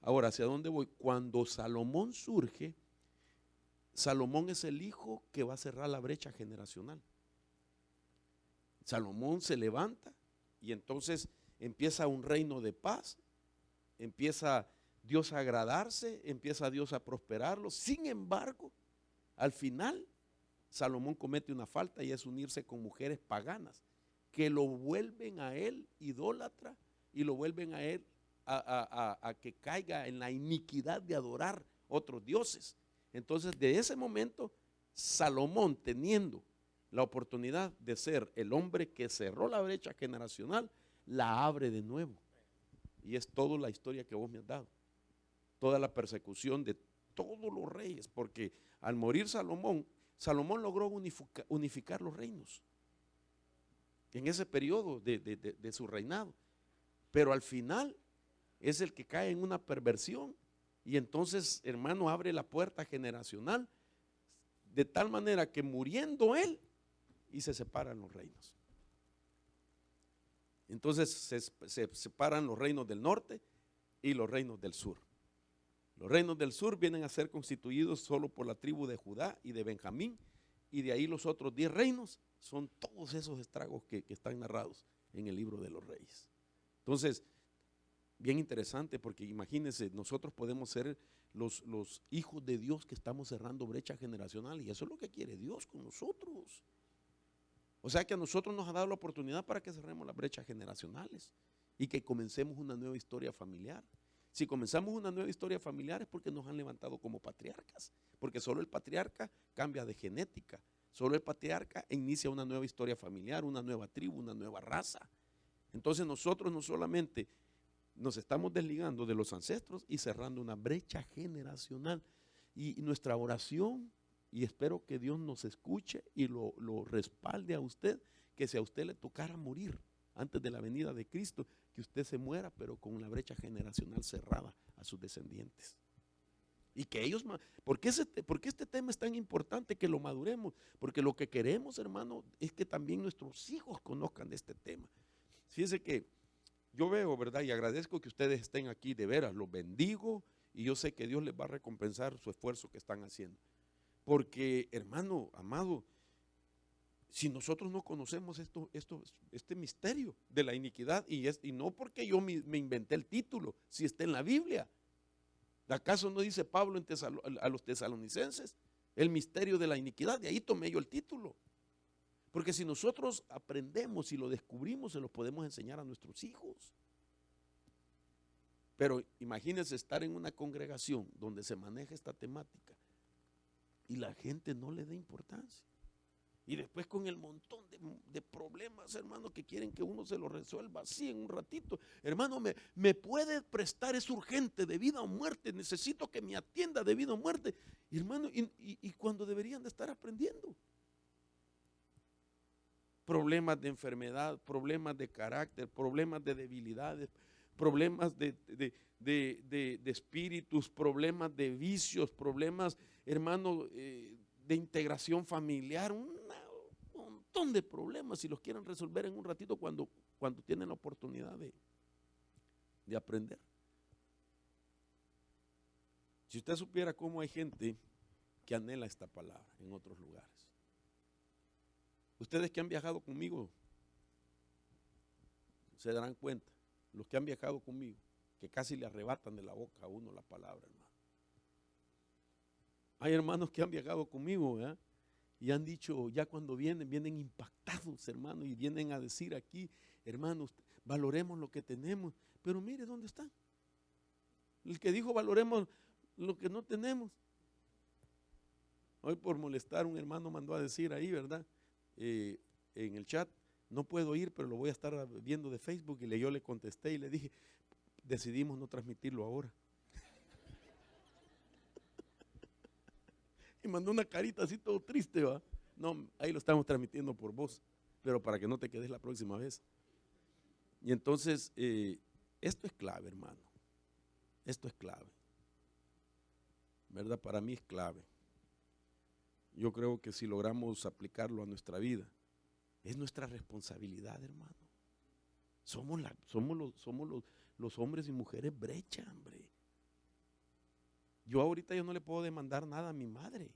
Ahora, ¿hacia dónde voy? Cuando Salomón surge, Salomón es el hijo que va a cerrar la brecha generacional. Salomón se levanta y entonces empieza un reino de paz, empieza Dios a agradarse, empieza Dios a prosperarlo. Sin embargo, al final, Salomón comete una falta y es unirse con mujeres paganas que lo vuelven a él idólatra y lo vuelven a él a que caiga en la iniquidad de adorar otros dioses. Entonces, de ese momento, Salomón, teniendo la oportunidad de ser el hombre que cerró la brecha generacional, la abre de nuevo. Y es toda la historia que vos me has dado. Toda la persecución de todos los reyes, porque al morir Salomón, Salomón logró unificar los reinos en ese periodo de su reinado. Pero al final es el que cae en una perversión y entonces, hermano, abre la puerta generacional de tal manera que muriendo él y se separan los reinos. Entonces se separan los reinos del norte y los reinos del sur. Los reinos del sur vienen a ser constituidos solo por la tribu de Judá y de Benjamín, y de ahí los otros 10 reinos son todos esos estragos que están narrados en el libro de los reyes. Entonces, bien interesante, porque imagínense, nosotros podemos ser los hijos de Dios que estamos cerrando brecha generacional, y eso es lo que quiere Dios con nosotros. O sea que a nosotros nos ha dado la oportunidad para que cerremos las brechas generacionales y que comencemos una nueva historia familiar. Si comenzamos una nueva historia familiar es porque nos han levantado como patriarcas, porque solo el patriarca cambia de genética, solo el patriarca inicia una nueva historia familiar, una nueva tribu, una nueva raza. Entonces nosotros no solamente nos estamos desligando de los ancestros y cerrando una brecha generacional, y nuestra oración, y espero que Dios nos escuche y lo respalde a usted, que si a usted le tocara morir antes de la venida de Cristo, que usted se muera, pero con la brecha generacional cerrada a sus descendientes. Y que ellos, ¿por qué este tema es tan importante que lo maduremos? Porque lo que queremos, hermano, es que también nuestros hijos conozcan de este tema. Fíjense que yo veo, ¿verdad? Y agradezco que ustedes estén aquí, de veras, los bendigo, y yo sé que Dios les va a recompensar su esfuerzo que están haciendo. Porque, hermano, amado, si nosotros no conocemos este misterio de la iniquidad, y no porque yo me inventé el título, si está en la Biblia. ¿Acaso no dice Pablo a los tesalonicenses el misterio de la iniquidad? De ahí tomé yo el título. Porque si nosotros aprendemos y lo descubrimos, se lo podemos enseñar a nuestros hijos. Pero imagínense estar en una congregación donde se maneja esta temática y la gente no le dé importancia. Y después con el montón de problemas, hermano, que quieren que uno se lo resuelva así en un ratito. Hermano, me puede prestar, es urgente, de vida o muerte, necesito que me atienda de vida o muerte. Y hermano, y cuando deberían de estar aprendiendo. Problemas de enfermedad, problemas de carácter, problemas de debilidades, problemas de espíritus, problemas de vicios, problemas, hermano, de integración familiar, un montón de problemas, si los quieren resolver en un ratito cuando tienen la oportunidad de aprender. Si usted supiera cómo hay gente que anhela esta palabra en otros lugares. Ustedes que han viajado conmigo se darán cuenta, los que han viajado conmigo, que casi le arrebatan de la boca a uno la palabra, hermano. Hay hermanos que han viajado conmigo, ¿verdad? Y han dicho, ya cuando vienen impactados, hermano, y vienen a decir aquí, hermanos, valoremos lo que tenemos, pero mire dónde están. El que dijo valoremos lo que no tenemos. Hoy por molestar un hermano mandó a decir ahí, ¿verdad? En el chat, no puedo ir, pero lo voy a estar viendo de Facebook, y yo le contesté y le dije, decidimos no transmitirlo ahora. Y mandó una carita así todo triste, ¿va? No, ahí lo estamos transmitiendo por voz, pero para que no te quedes la próxima vez. Y entonces, esto es clave, hermano. Esto es clave. ¿Verdad? Para mí es clave. Yo creo que si logramos aplicarlo a nuestra vida, es nuestra responsabilidad, hermano. Somos los hombres y mujeres brecha, hombre. Yo ahorita no le puedo demandar nada a mi madre.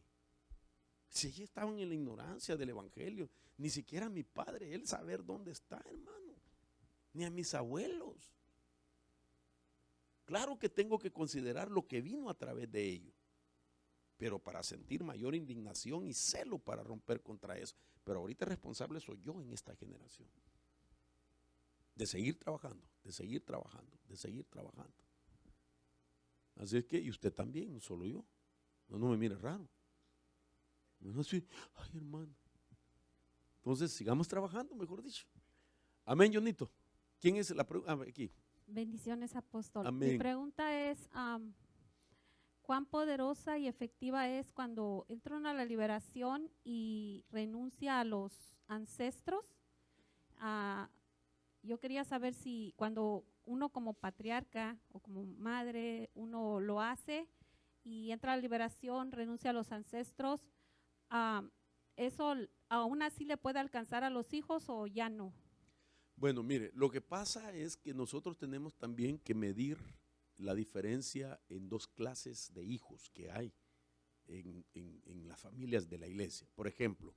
Si ella estaba en la ignorancia del evangelio, ni siquiera a mi padre, él saber dónde está, hermano. ni a mis abuelos. Claro que tengo que considerar lo que vino a través de ellos, pero para sentir mayor indignación y celo para romper contra eso. Pero ahorita el responsable soy yo en esta generación. De seguir trabajando, de seguir trabajando, de seguir trabajando. Así es que, y usted también, no solo yo. No me mire raro. No así, ay hermano. Entonces, sigamos trabajando, mejor dicho. Amén, Jonito. ¿Quién es la pregunta? Aquí. Bendiciones, apóstol. Amén. Mi pregunta es, ¿cuán poderosa y efectiva es cuando entran a la liberación y renuncia a los ancestros? Yo quería saber si cuando uno como patriarca o como madre, uno lo hace y entra a la liberación, renuncia a los ancestros, ¿eso aún así le puede alcanzar a los hijos o ya no? Bueno, mire, lo que pasa es que nosotros tenemos también que medir la diferencia en dos clases de hijos que hay en las familias de la iglesia. Por ejemplo,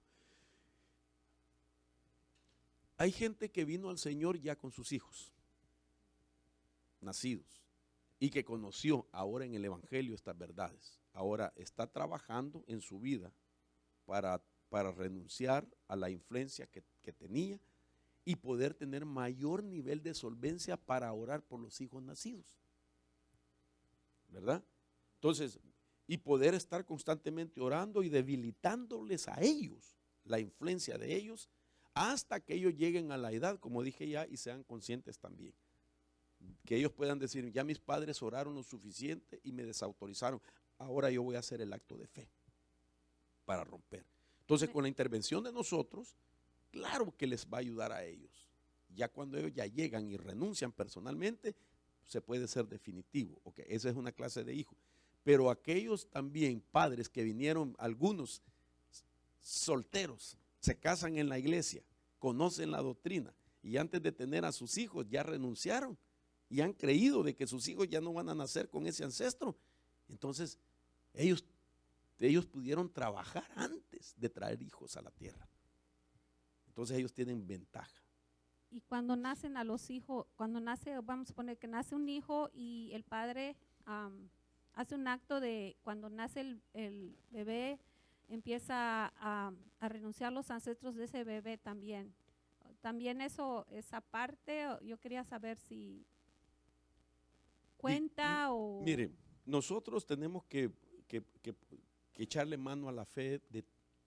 hay gente que vino al Señor ya con sus hijos, nacidos, y que conoció ahora en el Evangelio estas verdades. Ahora está trabajando en su vida para renunciar a la influencia que tenía y poder tener mayor nivel de solvencia para orar por los hijos nacidos. ¿Verdad? Entonces, y poder estar constantemente orando y debilitándoles a ellos, la influencia de ellos, hasta que ellos lleguen a la edad, como dije ya, y sean conscientes también. Que ellos puedan decir, ya mis padres oraron lo suficiente y me desautorizaron, ahora yo voy a hacer el acto de fe para romper. Entonces, con la intervención de nosotros, claro que les va a ayudar a ellos. Ya cuando ellos ya llegan y renuncian personalmente, se puede ser definitivo. Okay, esa es una clase de hijo. Pero aquellos también padres que vinieron, algunos solteros, se casan en la iglesia, conocen la doctrina y antes de tener a sus hijos ya renunciaron y han creído de que sus hijos ya no van a nacer con ese ancestro. Entonces, ellos pudieron trabajar antes de traer hijos a la tierra. Entonces ellos tienen ventaja. Y cuando nacen a los hijos, cuando nace, vamos a poner que nace un hijo y el padre hace un acto de, cuando nace el bebé, empieza a renunciar a los ancestros de ese bebé también. También esa parte, yo quería saber si cuenta o… Mire, nosotros tenemos que echarle mano a la fe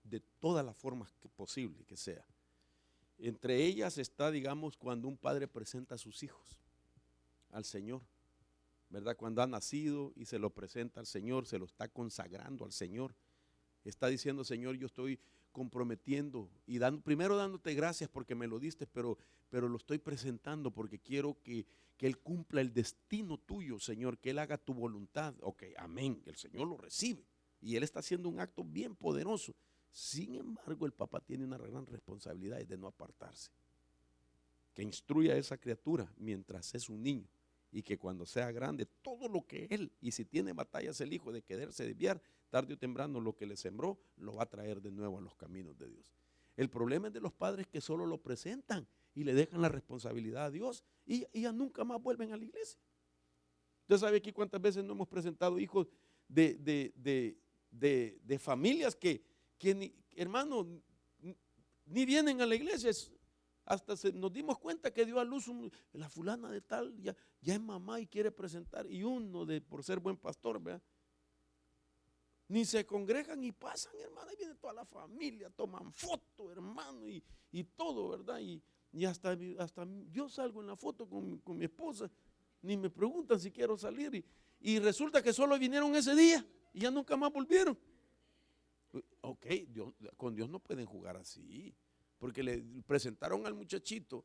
de todas las formas posible que sea. Entre ellas está, digamos, cuando un padre presenta a sus hijos al Señor, ¿verdad? Cuando ha nacido y se lo presenta al Señor, se lo está consagrando al Señor. Está diciendo, Señor, yo estoy comprometiendo y primero dándote gracias porque me lo diste, pero lo estoy presentando porque quiero que Él cumpla el destino tuyo, Señor, que Él haga tu voluntad. Ok, amén, el Señor lo recibe y Él está haciendo un acto bien poderoso. Sin embargo, el papá tiene una gran responsabilidad de no apartarse. Que instruya a esa criatura mientras es un niño y que cuando sea grande, todo lo que él, y si tiene batallas el hijo de quererse desviar, tarde o temprano lo que le sembró, lo va a traer de nuevo a los caminos de Dios. El problema es de los padres que solo lo presentan y le dejan la responsabilidad a Dios y ya nunca más vuelven a la iglesia. Usted sabe aquí cuántas veces no hemos presentado hijos de familias que hermano, ni vienen a la iglesia, hasta nos dimos cuenta que dio a luz la fulana de tal, ya es mamá y quiere presentar, y uno por ser buen pastor, ¿verdad? Ni se congregan y pasan, hermano, y viene toda la familia, toman foto, hermano, y todo, ¿verdad? Y hasta yo salgo en la foto con mi esposa, ni me preguntan si quiero salir, y resulta que solo vinieron ese día, y ya nunca más volvieron. Ok, con Dios no pueden jugar así, porque le presentaron al muchachito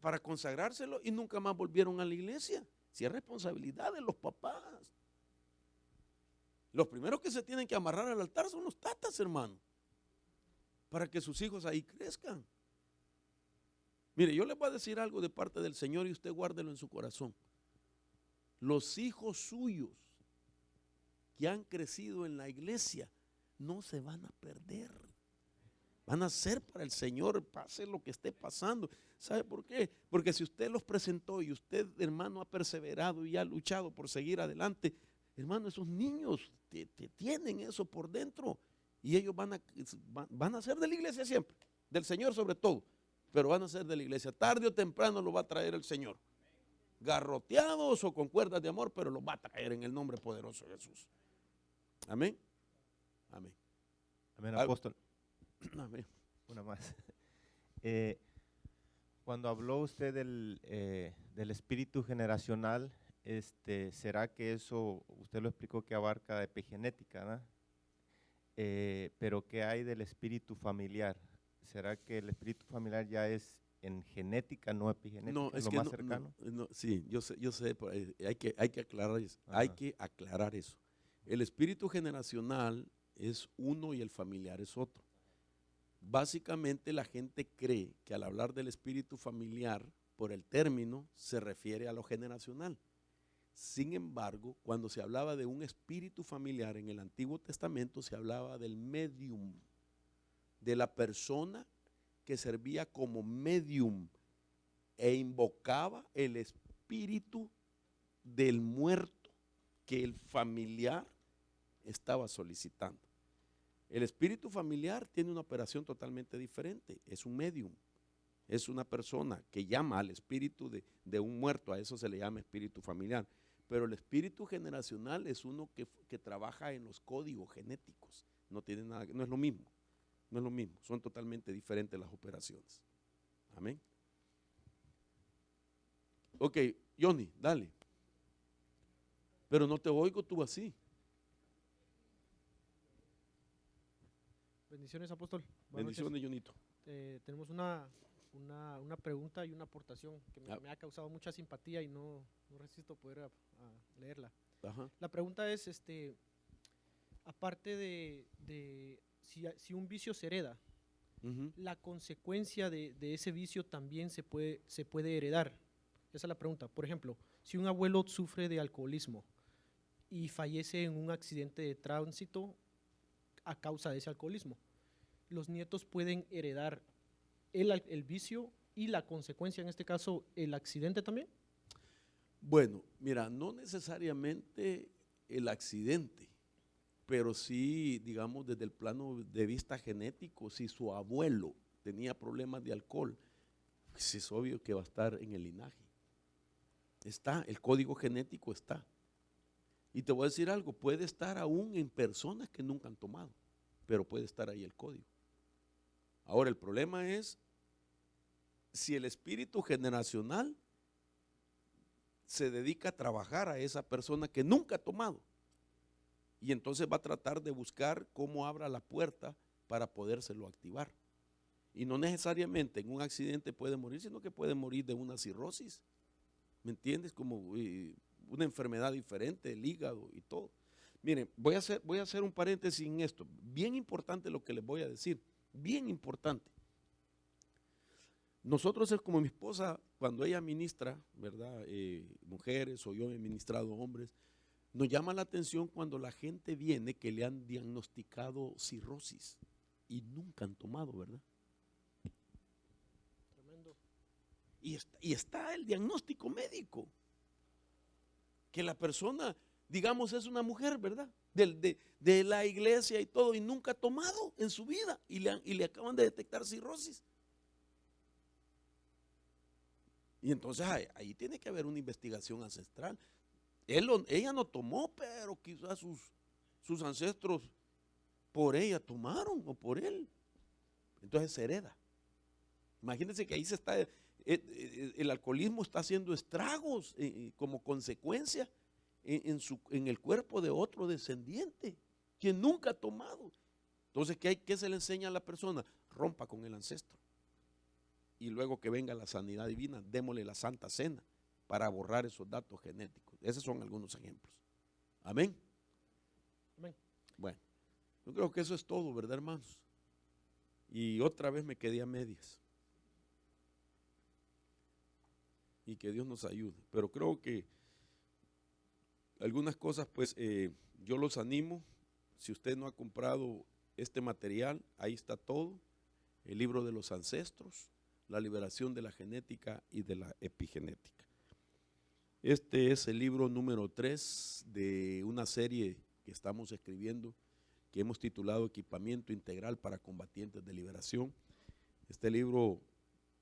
para consagrárselo y nunca más volvieron a la iglesia. Si es responsabilidad de los papás. Los primeros que se tienen que amarrar al altar son los tatas, hermano, para que sus hijos ahí crezcan. Mire, yo les voy a decir algo de parte del Señor y usted guárdelo en su corazón. Los hijos suyos que han crecido en la iglesia no se van a perder. van a ser para el Señor, pase lo que esté pasando. ¿Sabe por qué? Porque si usted los presentó y usted, hermano, ha perseverado y ha luchado por seguir adelante, hermano, esos niños tienen eso por dentro y ellos van a ser de la iglesia siempre, del Señor sobre todo, pero van a ser de la iglesia. Tarde o temprano lo va a traer el Señor, garroteados o con cuerdas de amor, pero lo va a traer en el nombre poderoso de Jesús. Amén. Amén. Amén, apóstol. Amén. Una más. Cuando habló usted del espíritu generacional, ¿será que eso, usted lo explicó que abarca epigenética, ¿no? Pero ¿qué hay del espíritu familiar? ¿Será que el espíritu familiar ya es en genética, no epigenética, No, es lo que más no, cercano? sí, yo sé, por ahí, hay que aclarar eso. Hay Ajá. que aclarar eso. El espíritu generacional es uno y el familiar es otro. Básicamente la gente cree que al hablar del espíritu familiar, por el término, se refiere a lo generacional. Sin embargo, cuando se hablaba de un espíritu familiar en el Antiguo Testamento, se hablaba del medium, de la persona que servía como medium e invocaba el espíritu del muerto que el familiar estaba solicitando. El espíritu familiar tiene una operación totalmente diferente, es un medium, es una persona que llama al espíritu de un muerto, a eso se le llama espíritu familiar. Pero el espíritu generacional es uno que trabaja en los códigos genéticos, no tiene nada, no es lo mismo, son totalmente diferentes las operaciones. Amén. Ok, Johnny, dale. Pero no te oigo tú así. Bendiciones, apóstol. Buenas noches. Bendiciones, Jonito. Tenemos una pregunta y una aportación que me ha causado mucha simpatía y no resisto poder a leerla. Ajá. La pregunta es, aparte de si un vicio se hereda, la consecuencia de ese vicio también se puede heredar. Esa es la pregunta. Por ejemplo, si un abuelo sufre de alcoholismo y fallece en un accidente de tránsito a causa de ese alcoholismo, los nietos pueden heredar el vicio y la consecuencia, en este caso, el accidente también. Bueno, mira, no necesariamente el accidente, pero sí, digamos, desde el plano de vista genético, si su abuelo tenía problemas de alcohol, pues es obvio que va a estar en el linaje. Está, el código genético está. Y te voy a decir algo, puede estar aún en personas que nunca han tomado, pero puede estar ahí el código. Ahora, el problema es si el espíritu generacional se dedica a trabajar a esa persona que nunca ha tomado. Y entonces va a tratar de buscar cómo abra la puerta para podérselo activar. Y no necesariamente en un accidente puede morir, sino que puede morir de una cirrosis. ¿Me entiendes? Como una enfermedad diferente, el hígado y todo. Miren, voy a hacer un paréntesis en esto. Bien importante lo que les voy a decir. Bien importante. Nosotros es como mi esposa, cuando ella ministra, ¿verdad? Mujeres o yo he ministrado hombres, nos llama la atención cuando la gente viene que le han diagnosticado cirrosis y nunca han tomado, ¿verdad? Tremendo. Y está el diagnóstico médico. Que la persona, digamos, es una mujer, ¿verdad? De la iglesia y todo, y nunca ha tomado en su vida y le acaban de detectar cirrosis. Y entonces ahí tiene que haber una investigación ancestral. Ella no tomó, pero quizás sus ancestros por ella tomaron o por él. Entonces se hereda. Imagínense que ahí se está, el alcoholismo está haciendo estragos como consecuencia en el cuerpo de otro descendiente que nunca ha tomado. Entonces, ¿qué se le enseña a la persona? Rompa con el ancestro. Y luego que venga la sanidad divina, démosle la santa cena para borrar esos datos genéticos. Esos son algunos ejemplos. Amén. Amén. Bueno, yo creo que eso es todo, ¿verdad, hermanos? Y otra vez me quedé a medias. Y que Dios nos ayude. Pero creo que algunas cosas, pues, yo los animo. Si usted no ha comprado este material, ahí está todo. el libro de los ancestros, la liberación de la genética y de la epigenética. Este es el libro número 3 de una serie que estamos escribiendo, que hemos titulado Equipamiento Integral para Combatientes de Liberación. Este libro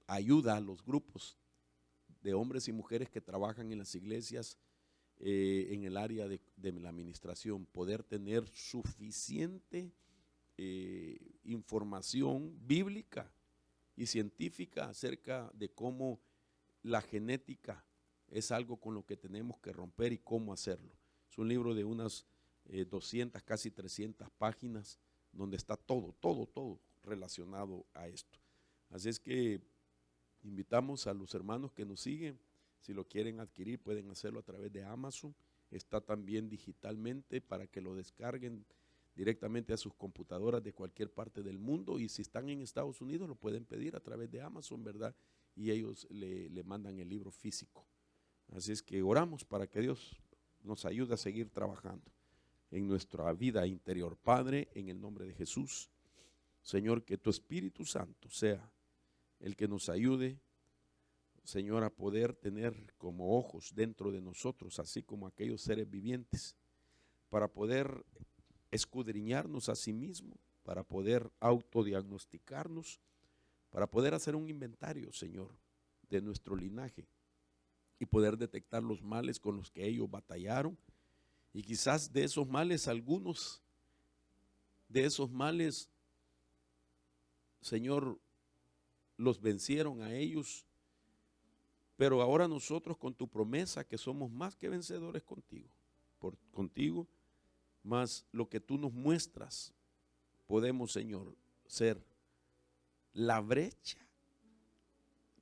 ayuda a los grupos de hombres y mujeres que trabajan en las iglesias en el área de la administración, poder tener suficiente información bíblica y científica acerca de cómo la genética es algo con lo que tenemos que romper y cómo hacerlo. Es un libro de unas 200, casi 300 páginas, donde está todo relacionado a esto. Así es que invitamos a los hermanos que nos siguen, si lo quieren adquirir pueden hacerlo a través de Amazon, está también digitalmente para que lo descarguen directamente a sus computadoras de cualquier parte del mundo, y si están en Estados Unidos lo pueden pedir a través de Amazon, ¿verdad? Y ellos le mandan el libro físico. Así es que oramos para que Dios nos ayude a seguir trabajando en nuestra vida interior. Padre, en el nombre de Jesús, Señor, que tu Espíritu Santo sea el que nos ayude, Señor, a poder tener como ojos dentro de nosotros, así como aquellos seres vivientes, para poder escudriñarnos a sí mismo, para poder autodiagnosticarnos, para poder hacer un inventario, Señor, de nuestro linaje y poder detectar los males con los que ellos batallaron, y quizás de esos males, algunos de esos males, Señor, los vencieron a ellos, pero ahora nosotros con tu promesa que somos más que vencedores contigo, contigo, más lo que tú nos muestras, podemos, Señor, ser la brecha,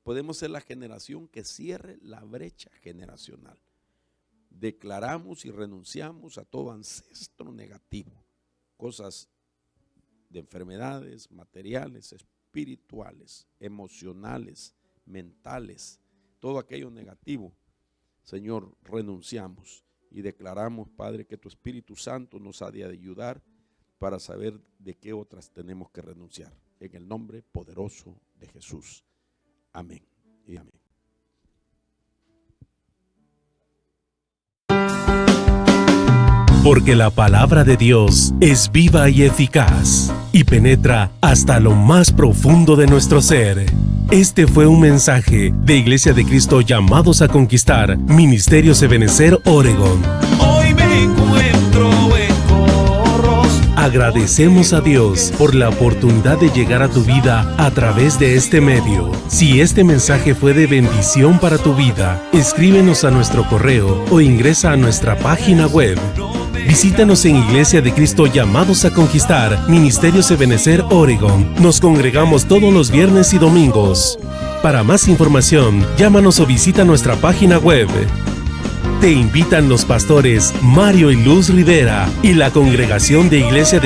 podemos ser la generación que cierre la brecha generacional. Declaramos y renunciamos a todo ancestro negativo, cosas de enfermedades materiales, espirituales, emocionales, mentales, todo aquello negativo, Señor, renunciamos y declaramos, Padre, que tu Espíritu Santo nos ha de ayudar para saber de qué otras tenemos que renunciar. En el nombre poderoso de Jesús. Amén y amén. Porque la palabra de Dios es viva y eficaz y penetra hasta lo más profundo de nuestro ser. Este fue un mensaje de Iglesia de Cristo Llamados a Conquistar, Ministerios Ebenezer, Oregon. Hoy me encuentro en Corros. Agradecemos a Dios por la oportunidad de llegar a tu vida a través de este medio. Si este mensaje fue de bendición para tu vida, escríbenos a nuestro correo o ingresa a nuestra página web. Visítanos en Iglesia de Cristo Llamados a Conquistar, Ministerios Ebenezer, Oregon. Nos congregamos todos los viernes y domingos. Para más información, llámanos o visita nuestra página web. Te invitan los pastores Mario y Luz Rivera y la congregación de Iglesia de